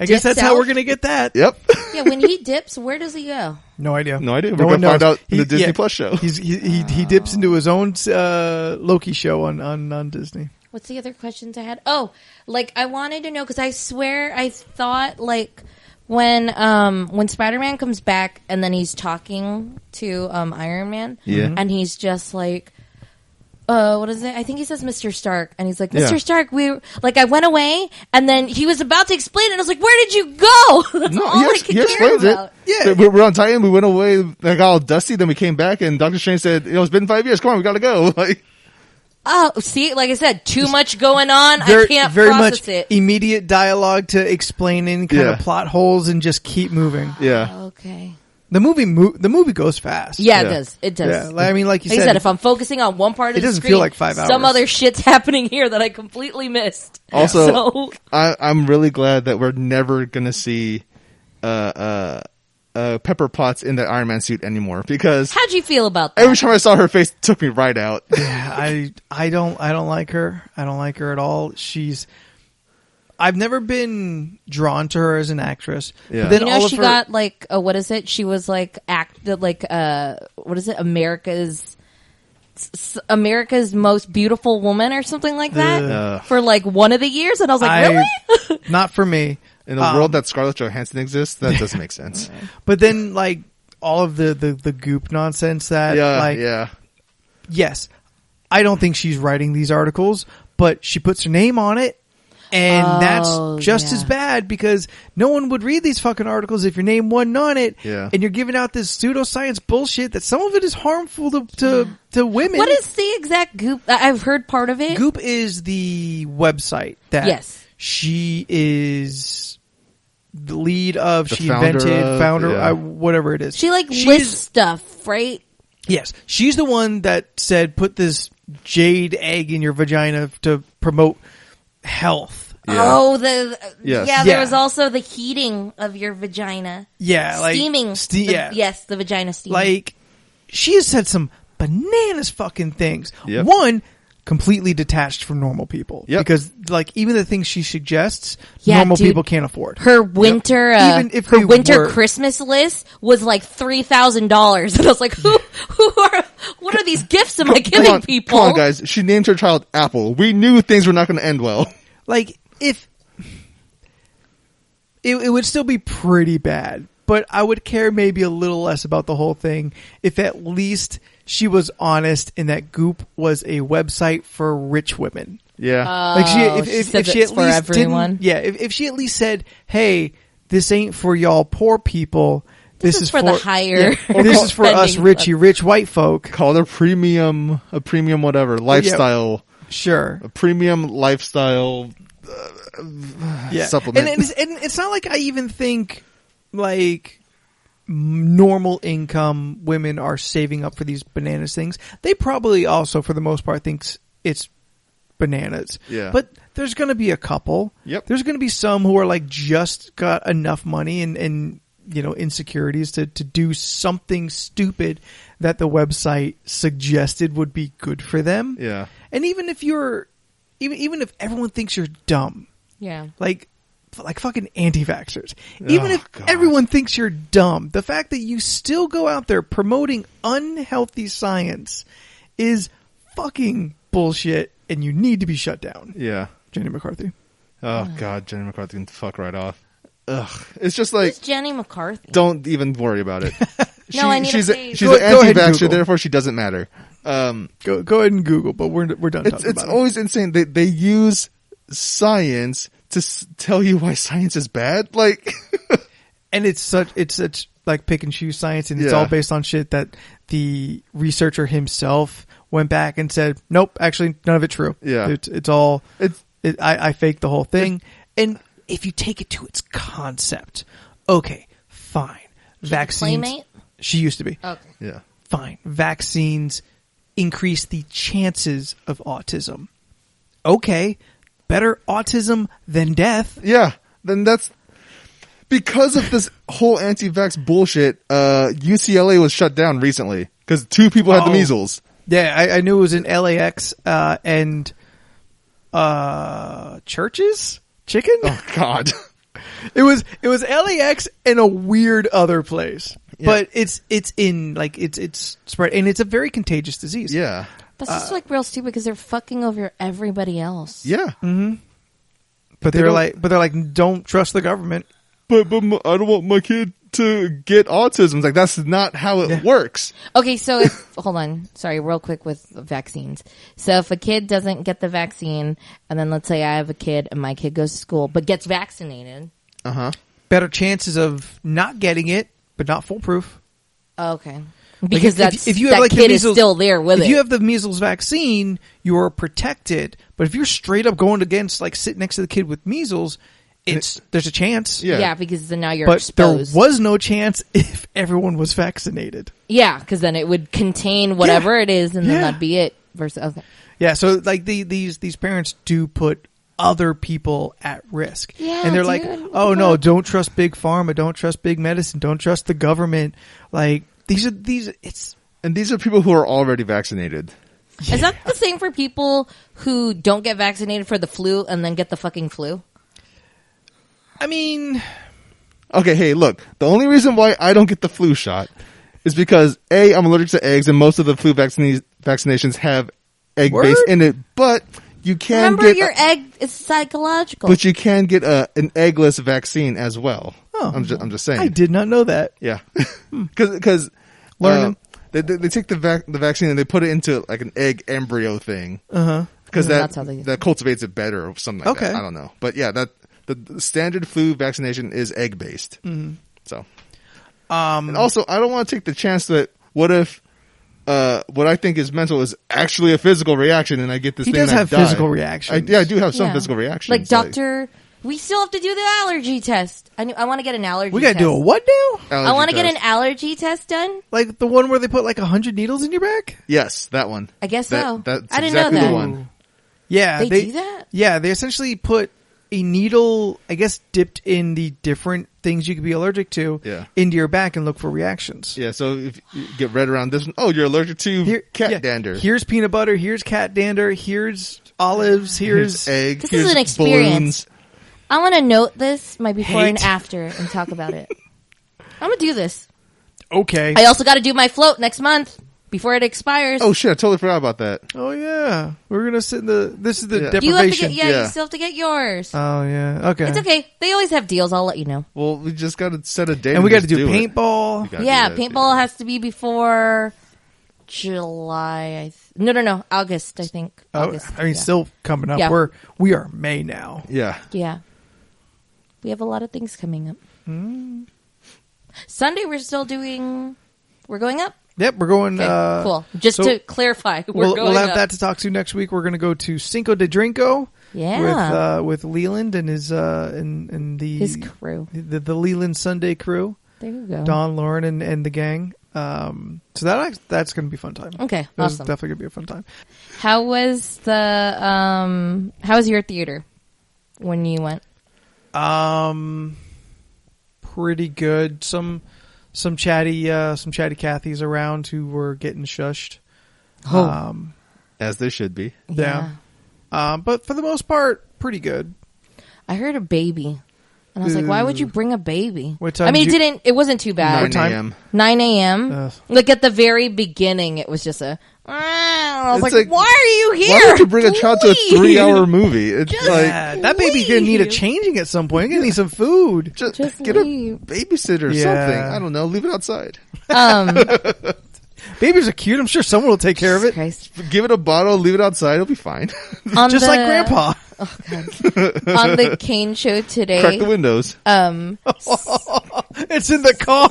guess that's how we're gonna get that. Yep. Yeah, when he dips, where does he go? No idea. We're gonna find out in the Disney Plus show. He dips into his own Loki show on Disney. What's the other questions I had? Oh, like, I wanted to know, because I swear I thought, like, when Spider-Man comes back and then he's talking to Iron Man, and he's just like, what is it? I think he says Mr. Stark, and he's like, Mr. Stark, I went away, and then he was about to explain it, and I was like, where did you go? That's all I could care about. Yeah. We were on Titan, we went away, got all dusty, then we came back, and Doctor Strange said, it's been 5 years, come on, we gotta go. Like, oh, see, like I said, too much going on, I can't very process much it. Immediate dialogue to explaining kind of plot holes and just keep moving. Yeah. Okay. The movie goes fast. Yeah, it does. It does. Yeah, I mean, like you said, if I'm focusing on one part of the screen, it doesn't feel like 5 hours. Some other shit's happening here that I completely missed. Also, I'm really glad that we're never gonna see Pepper Potts in that Iron Man suit anymore, because how'd you feel about that? every time I saw her face, it took me right out. Yeah, I don't like her. I don't like her at all. I've never been drawn to her as an actress. Yeah. But then You know, all of she her, got like what is it? She was like what is it? America's most beautiful woman or something like that for like one of the years, and I was like, really? Not for me. In a world that Scarlett Johansson exists, that doesn't make sense. But then like all of the goop nonsense that yes, I don't think she's writing these articles, but she puts her name on it. And that's just as bad, because no one would read these fucking articles if your name wasn't on it. Yeah. And you're giving out this pseudoscience bullshit that some of it is harmful to women. What is the exact Goop? I've heard part of it. Goop is the website that she is the lead of. She invented, whatever it is. She lists stuff, right? Yes. She's the one that said, put this jade egg in your vagina to promote health. Yeah. Oh, Yes. there was also the heating of your vagina. Yeah, like steaming. Yes, the vagina steaming. Like, she has said some bananas fucking things. Yep. One, completely detached from normal people. Yep. Because, like, even the things she suggests, normal people can't afford. Her winter, Even if her they winter were. Christmas list was like $3,000, and I was like, what are these gifts am I giving people? Come on, guys. She named her child Apple. We knew things were not going to end well. Like, if it would still be pretty bad, but I would care maybe a little less about the whole thing if at least she was honest in that Goop was a website for rich women. Yeah. Like if she at least everyone. if she at least said, "Hey, this ain't for y'all poor people. This is for the higher. This is for us rich white folk." Call it a premium whatever, lifestyle. Sure. A premium lifestyle supplement. And it's not like I even think like normal income women are saving up for these bananas things. They probably also, for the most part, thinks it's bananas. Yeah. But there's going to be a couple. Yep. There's going to be some who are like just got enough money and you know, insecurities to do something stupid that the website suggested would be good for them. Yeah. And even if you're, even if everyone thinks you're dumb, like fucking anti-vaxxers, even if everyone thinks you're dumb, the fact that you still go out there promoting unhealthy science is fucking bullshit, and you need to be shut down. Yeah. Jenny McCarthy. Oh God, Jenny McCarthy can fuck right off. Ugh, it's just like, who's Jenny McCarthy? Don't even worry about it. She's an anti-vaxxer, therefore she doesn't matter. Go ahead and Google, but we're done. It's always insane. They use science to tell you why science is bad. Like, and it's such like pick and choose science, and it's all based on shit that the researcher himself went back and said, nope, actually none of it true. Yeah, I faked the whole thing. And if you take it to its concept, okay, fine. Vaccines. Playmate? She used to be. Okay. Yeah. Fine. Vaccines increase the chances of autism. Okay. Better autism than death. Yeah. Then that's because of this whole anti-vax bullshit. UCLA was shut down recently because 2 people had the measles. Yeah, I knew it was in LAX and Churches Chicken. Oh God. It was LAX and a weird other place, but it's in like it's spread, and it's a very contagious disease. Yeah, that's just like real stupid because they're fucking over everybody else. Yeah, but they're like, don't trust the government. But I don't want my kid to get autism. It's like, that's not how it works. Okay, so hold on, sorry, real quick with vaccines. So if a kid doesn't get the vaccine, and then let's say I have a kid and my kid goes to school but gets vaccinated, better chances of not getting it, but not foolproof. Okay, because like if you have, like, kid measles, is still there with it. If you have the measles vaccine, you are protected. But if you're straight up going against, like, sit next to the kid with measles, there's a chance. Yeah, because then now you're but exposed. There was no chance if everyone was vaccinated. Yeah, because then it would contain whatever it is, and then that'd be it. Versus, okay. Yeah, so like these parents do put other people at risk. Yeah, and they're dude. like, oh no, don't trust big pharma, don't trust big medicine, don't trust the government. Like these are people who are already vaccinated. Is that the same for people who don't get vaccinated for the flu and then get the fucking flu? I mean, okay, hey, look, the only reason why I don't get the flu shot is because A, I'm allergic to eggs, and most of the flu vaccinations have egg base in it, but you can Remember, your egg is psychological. But you can get an eggless vaccine as well. Oh, I'm just saying. I did not know that. Yeah, because learning. They take the vaccine and they put it into like an egg embryo thing. Because that cultivates it better or something like that. I don't know, but yeah, the standard flu vaccination is egg based. So, and also I don't want to take the chance that what if what I think is mental is actually a physical reaction, and I get this. He does have physical reactions. I do have some physical reactions. Like doctor. We still have to do the allergy test. I want to get an allergy test. We got to do a what now? I want to get an allergy test done. Like the one where they put like 100 needles in your back? Yes, that one. I guess so. That's I didn't exactly know that. The one. Yeah. They do that? Yeah, they essentially put a needle, I guess, dipped in the different things you could be allergic to into your back and look for reactions. Yeah, so if you get red around this one, you're allergic to cat dander. Here's peanut butter, here's cat dander, here's olives, here's egg. This is an experience. Balloons. I want to note this, my before and after, and talk about it. I'm going to do this. Okay. I also got to do my float next month before it expires. Oh, shit. I totally forgot about that. Oh, yeah. We're going to sit in this is the deprivation. You have to get, you still have to get yours. Oh, yeah. Okay. It's okay. They always have deals. I'll let you know. Well, we just got to set a date. And we got to do paintball. Paintball has to be before July. No. August, I think. August. I mean, still coming up. Yeah. We are May now. Yeah. Yeah. We have a lot of things coming up. Sunday, we're going up? Yep, we're going. Okay, cool. Just to clarify, we'll have up. that to talk to next week. We're going to go to Cinco de Drinko. Yeah. With Leland and his crew. The Leland Sunday crew. There you go. Don, Lauren, and the gang. So that's going to be a fun time. Okay, that's awesome. Definitely going to be a fun time. How was how was your theater when you went? Pretty good. Some chatty Cathys around who were getting shushed. As they should be. Yeah. But for the most part, pretty good. I heard a baby. And I was like, why would you bring a baby? What time? I mean, it wasn't too bad. 9 a.m. 9 a.m. Like at the very beginning, it was just I was like, why are you here? Why would you bring a child to a 3-hour movie? It's that baby's going to need a changing at some point. Going to need some food. Just get leave. a babysitter or something. I don't know. Leave it outside. Babies are cute. I'm sure someone will take care of it. Christ. Give it a bottle. Leave it outside. It'll be fine. Just like Grandpa. Oh, God. On the Kane show today. Crack the windows. It's in the car.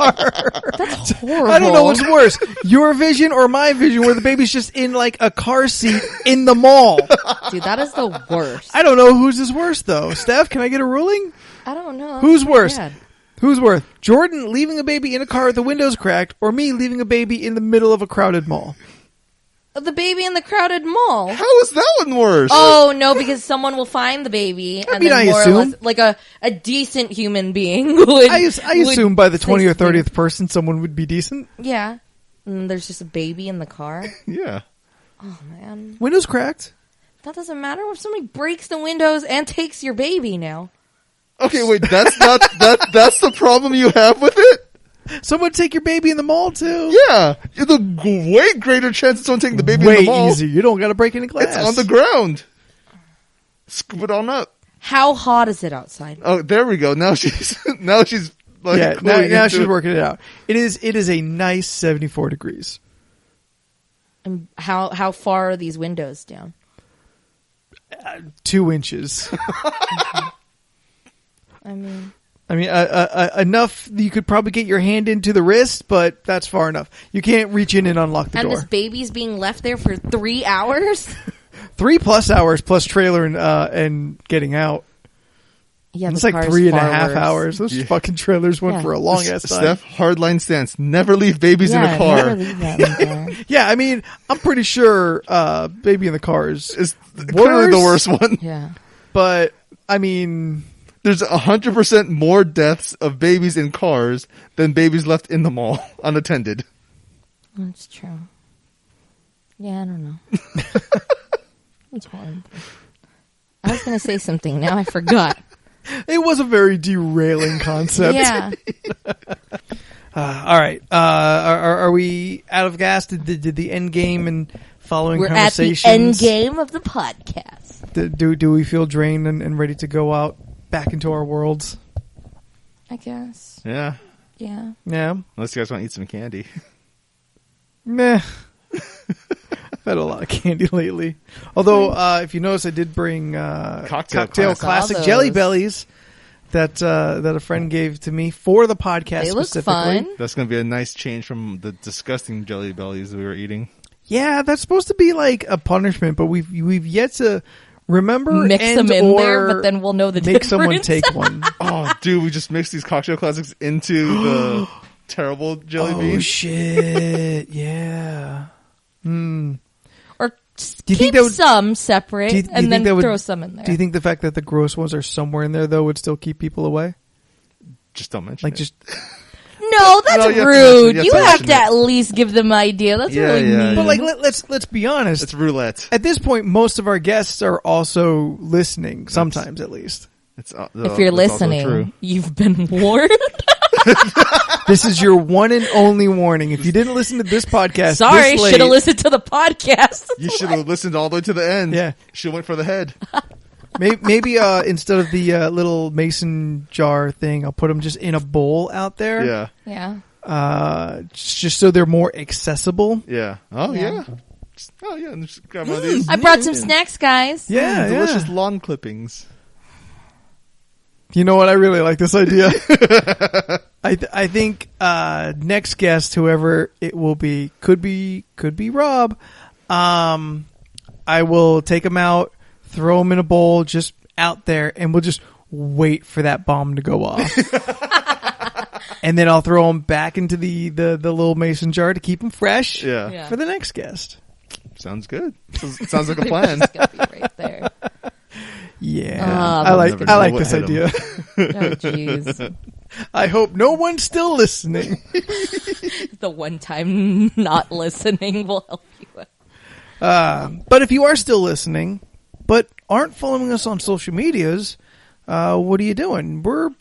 That's horrible. I don't know what's worse, your vision or my vision, where the baby's just in like a car seat in the mall. Dude, that is the worst. I don't know whose is worse though. Steph, can I get a ruling? I don't know. Who's worse? Who's worse? Jordan leaving a baby in a car with the windows cracked, or me leaving a baby in the middle of a crowded mall? The baby in the crowded mall. How is that one worse? Oh, no, because someone will find the baby. I assume. Like a decent human being would. I assume by the 20th or 30th person, someone would be decent. Yeah. And there's just a baby in the car. Yeah. Oh, man. Windows cracked. That doesn't matter if somebody breaks the windows and takes your baby now. Okay, wait, that's the problem you have with it? Someone take your baby in the mall too. Yeah, the way greater chance of someone taking the baby in the mall. Way easier. You don't got to break any glass. It's on the ground. Scoop it on up. How hot is it outside? Oh, there we go. Now she's like now she's working it out. It is a nice 74 degrees. And how far are these windows down? 2 inches. I mean, enough you could probably get your hand into the wrist, but that's far enough. You can't reach in and unlock the door. And this baby's being left there for 3 hours? 3+ hours plus trailer and getting out. Yeah, it's like 3.5 hours. Those fucking trailers went for a long ass time. Steph, hardline stance. Never leave babies in a car. Never leave that in the car. Yeah, I mean, I'm pretty sure baby in the car is clearly the worst one. Yeah. But I mean, there's 100% more deaths of babies in cars than babies left in the mall unattended. That's true. Yeah, I don't know. It's horrible. I was going to say something. Now I forgot. It was a very derailing concept. Yeah. All right. Are we out of gas? Did the end game and following We're conversations? at the end game of the podcast. Do we feel drained and ready to go out back into our worlds? I guess. Yeah. Yeah. Yeah. Unless you guys want to eat some candy. Meh. I've had a lot of candy lately. Although, if you notice, I did bring cocktail classic Jelly Bellies that a friend gave to me for the podcast. They look specifically. fun. That's going to be a nice change from the disgusting Jelly Bellies we were eating. Yeah, that's supposed to be like a punishment, but we've yet to remember mix and them in or there, but then we'll know the make difference. someone take one. Oh, dude, we just mixed these cocktail classics into the terrible jelly bean. Oh shit! Yeah. Hmm. Or Do you keep think that would- some separate Do you and then think that would- throw some in there. Do you think the fact that the gross ones are somewhere in there though would still keep people away? Just don't mention Like it. just No, that's No, you have to rude. mention- You have mention to it. at least give them an idea. That's Yeah, really yeah, mean. But like let's be honest. It's roulette. At this point, most of our guests are also listening, sometimes at least. It's, if you're that's also listening, true. you've been warned. This is your one and only warning. If you didn't listen to this podcast, Sorry, this late, should have listened to the podcast. You should have listened all the way to the end. Yeah. Should have went for the head. Maybe instead of the little mason jar thing, I'll put them just in a bowl out there. Yeah. Yeah. Just so they're more accessible. Yeah. Oh, Yeah. yeah. And just grab one of these. I brought some snacks, guys. Yeah, Delicious yeah. lawn clippings. You know what? I really like this idea. I think next guest, whoever it will be, could be Rob. I will take him out, throw him in a bowl, just out there, and we'll just wait for that bomb to go off. And then I'll throw him back into the little mason jar to keep him fresh. Yeah. For the next guest. Sounds good. Sounds like a plan. It's gonna be right there. Yeah, I'll I never know like what this hit him. idea. Oh, jeez. I hope no one's still listening. The one time not listening will help you. But if you are still listening, but aren't following us on social medias, what are you doing? We're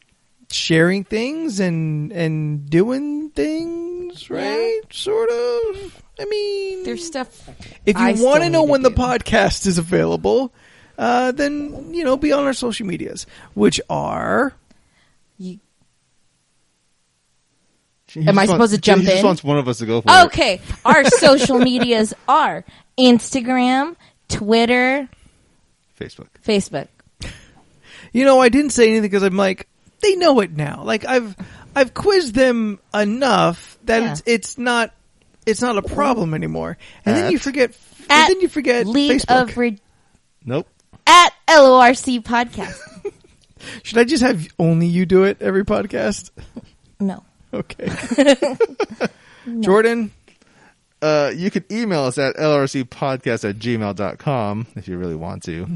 sharing things and doing things, right? Sort of. I mean, There's stuff. if I you still want to know need to when the do. podcast is available, then be on our social medias, which are Am I supposed to jump He just in? wants one of us to go for it. Okay, our social medias are Instagram, Twitter, Facebook. I didn't say anything because I'm like, they know it now. Like I've quizzed them enough that it's not a problem anymore. And then you forget. And then you forget League Facebook. of Nope. at LORC podcast. Should I just have only you do it every podcast? No. Okay. Jordan? You could email us at lrcpodcast@gmail.com if you really want to.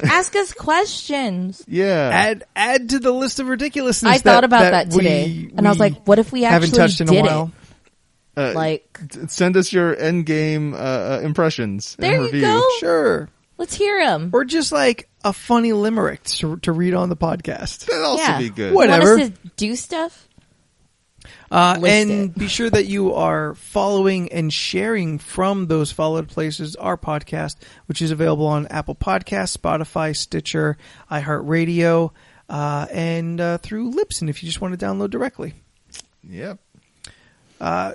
Ask us questions. Yeah. Add to the list of ridiculousness. I thought about that today, and I was like, "What if we haven't actually touched in a did while? it?" Send us your Endgame impressions. There and you review. go. Sure. Let's hear them. Or just like a funny limerick to read on the podcast. That'd also be good. Whatever. Want us to do stuff? And it. be sure that you are following and sharing from those followed places our podcast, which is available on Apple Podcasts, Spotify, Stitcher, iHeartRadio, and through Libsyn if you just want to download directly. Yep.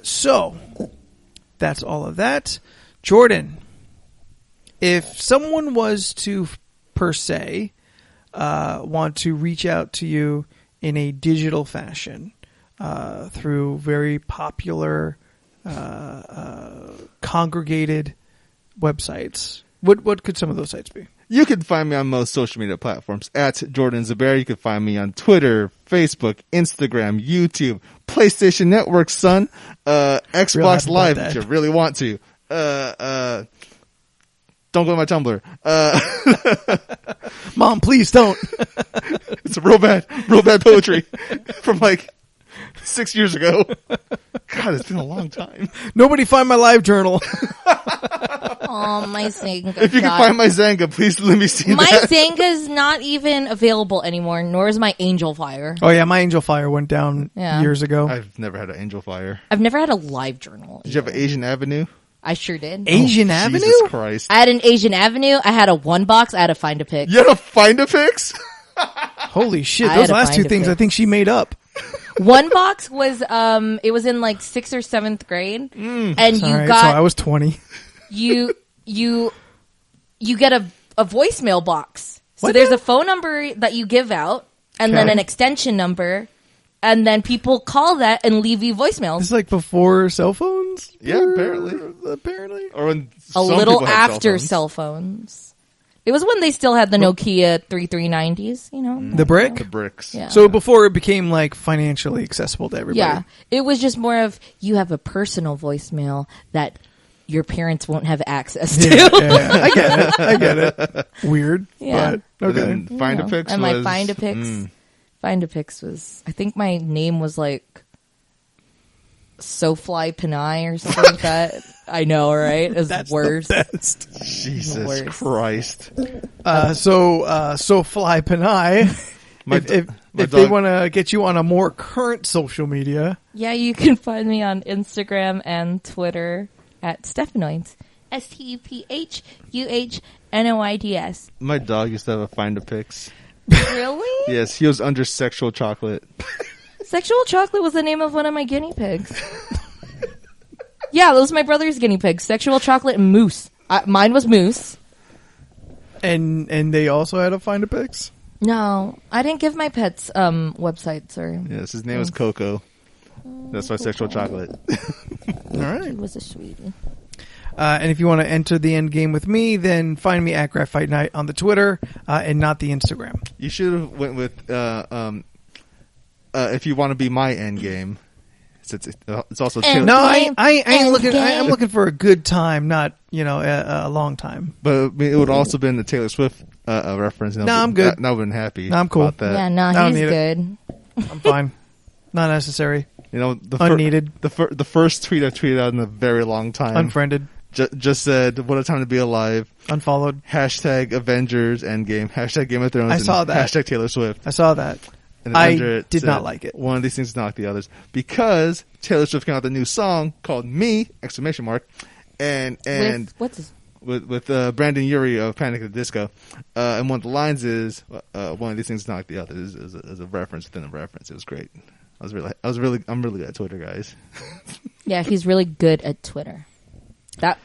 So that's all of that. Jordan, if someone was to, per se, want to reach out to you in a digital fashion, through very popular, congregated websites, what could some of those sites be? You can find me on most social media platforms at Jordan Zubair. You can find me on Twitter, Facebook, Instagram, YouTube, PlayStation Network, son, Xbox Live if you really want to. Don't go to my Tumblr. Mom, please don't. It's real bad poetry from like 6 years ago. God, it's been a long time. Nobody find my live journal. Oh, my Zanga. If you can find my Zanga, please let me see my that. Zanga is not even available anymore, nor is my Angel Fire. Oh yeah, my Angel Fire went down years ago. I've never had an Angel Fire. I've never had a live journal. Did you have an Asian Avenue? I sure did. Asian Avenue? Jesus Christ. I had an Asian Avenue. I had a one box. I had a Find a Pic. You had a Find a Pics? Holy shit! I Those had to last find two a things pic. I think she made up. One box was it was in like 6th or 7th grade, and All you right, got so I was 20. you get a voicemail box. So What there's now? a phone number that you give out, and then Okay. an extension number, and then people call that and leave you voicemails. This is like before cell phones. Yeah, apparently. Apparently. Or when A some little people had after cell cell phones. It was when they still had the Nokia 3390s, you know. The brick. phones. The bricks. Yeah. So before it became like financially accessible to everybody. Yeah, it was just more of you have a personal voicemail that your parents won't have access to. Yeah, I get it. Weird. Yeah. But okay. And then Find a Pics and was... my Find a Pics, Find a Pics was. I think my name was like SoFly Panay or something like that. I know, right? It's That's worse. the best. Jesus Worse. Christ. So Fly Panay. My if do- if, my if they dog- want to get you on a more current social media, Yeah, you can find me on Instagram and Twitter at Stephanoids. STEPHUHNOIDS. My dog used to have a Find a Pics. Really? Yes, he was under Sexual Chocolate. Sexual Chocolate was the name of one of my guinea pigs. Yeah, those are my brother's guinea pigs. Sexual Chocolate and Moose. Mine was Moose. and they also had a Find a Pics. No, I didn't give my pets websites or. Yes, his name was Coco. That's why Sexual Chocolate. All right. He was a sweetie. And if you want to enter the end game with me, then find me at Graphite Night on the Twitter and not the Instagram. You should have went with if you want to be my end game. It's also And- No, Game. I ain't looking. Endgame. I'm looking for a good time, not a long time. but it would also been the Taylor Swift reference. No, I'm good. Not been happy. No, I'm cool. About that. Yeah, no, I don't he's need it. good. I'm fine. Not necessary. You know, Unneeded. The first tweet I tweeted out in a very long time. Unfriended. Just said, "What a time to be alive." Unfollowed. Hashtag Avengers Endgame. Hashtag Game of Thrones. I saw and that. Hashtag Taylor Swift. I saw that. And I under it did said, not like it. One of these things is not like the others because Taylor Swift came out with a new song called "Me!" ! And With, what's his? with Brandon Urie of Panic at the Disco, and one of the lines is one of these things is not like the others is a reference within a reference. It was great. I'm really good at Twitter, guys. Yeah, he's really good at Twitter.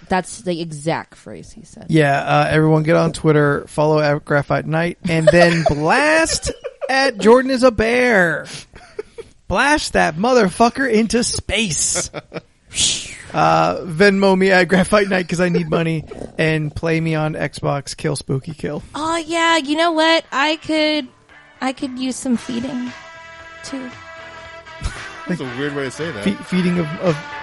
That's the exact phrase he said. Yeah, everyone get on Twitter, follow at Graphite Night, and then blast at Jordan is a bear. Blast that motherfucker into space. Venmo me at Graphite Night because I need money, and play me on Xbox Kill Spooky Kill. Oh yeah, you know what? I could use some feeding too. That's a weird way to say that. Feeding of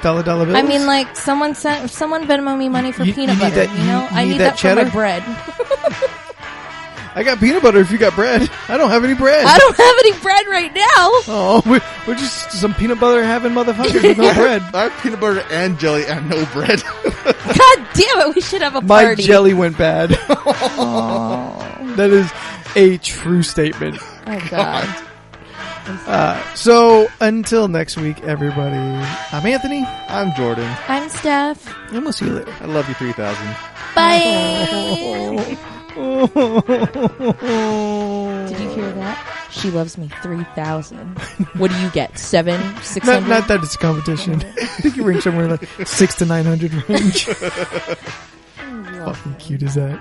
dollar bills. I mean, like someone Venmo me money for You peanut need butter. that- you know, you I need need that that for my cheddar? bread. I got peanut butter if you got bread. I don't have any bread. I don't have any bread right now. Oh, we're just some peanut butter having motherfuckers with no bread. I have peanut butter and jelly and no bread. God damn it, we should have a My party. jelly went bad. That is a true statement. Oh god. So until next week, everybody, I'm Anthony, I'm Jordan. I'm Steph. and we'll see you later. I love you 3000. Bye. Did you hear that? She loves me 3,000. What do you get? 7, 600? Not that it's a competition. I think you range somewhere in like 600 to 900 range. Fucking cute is that?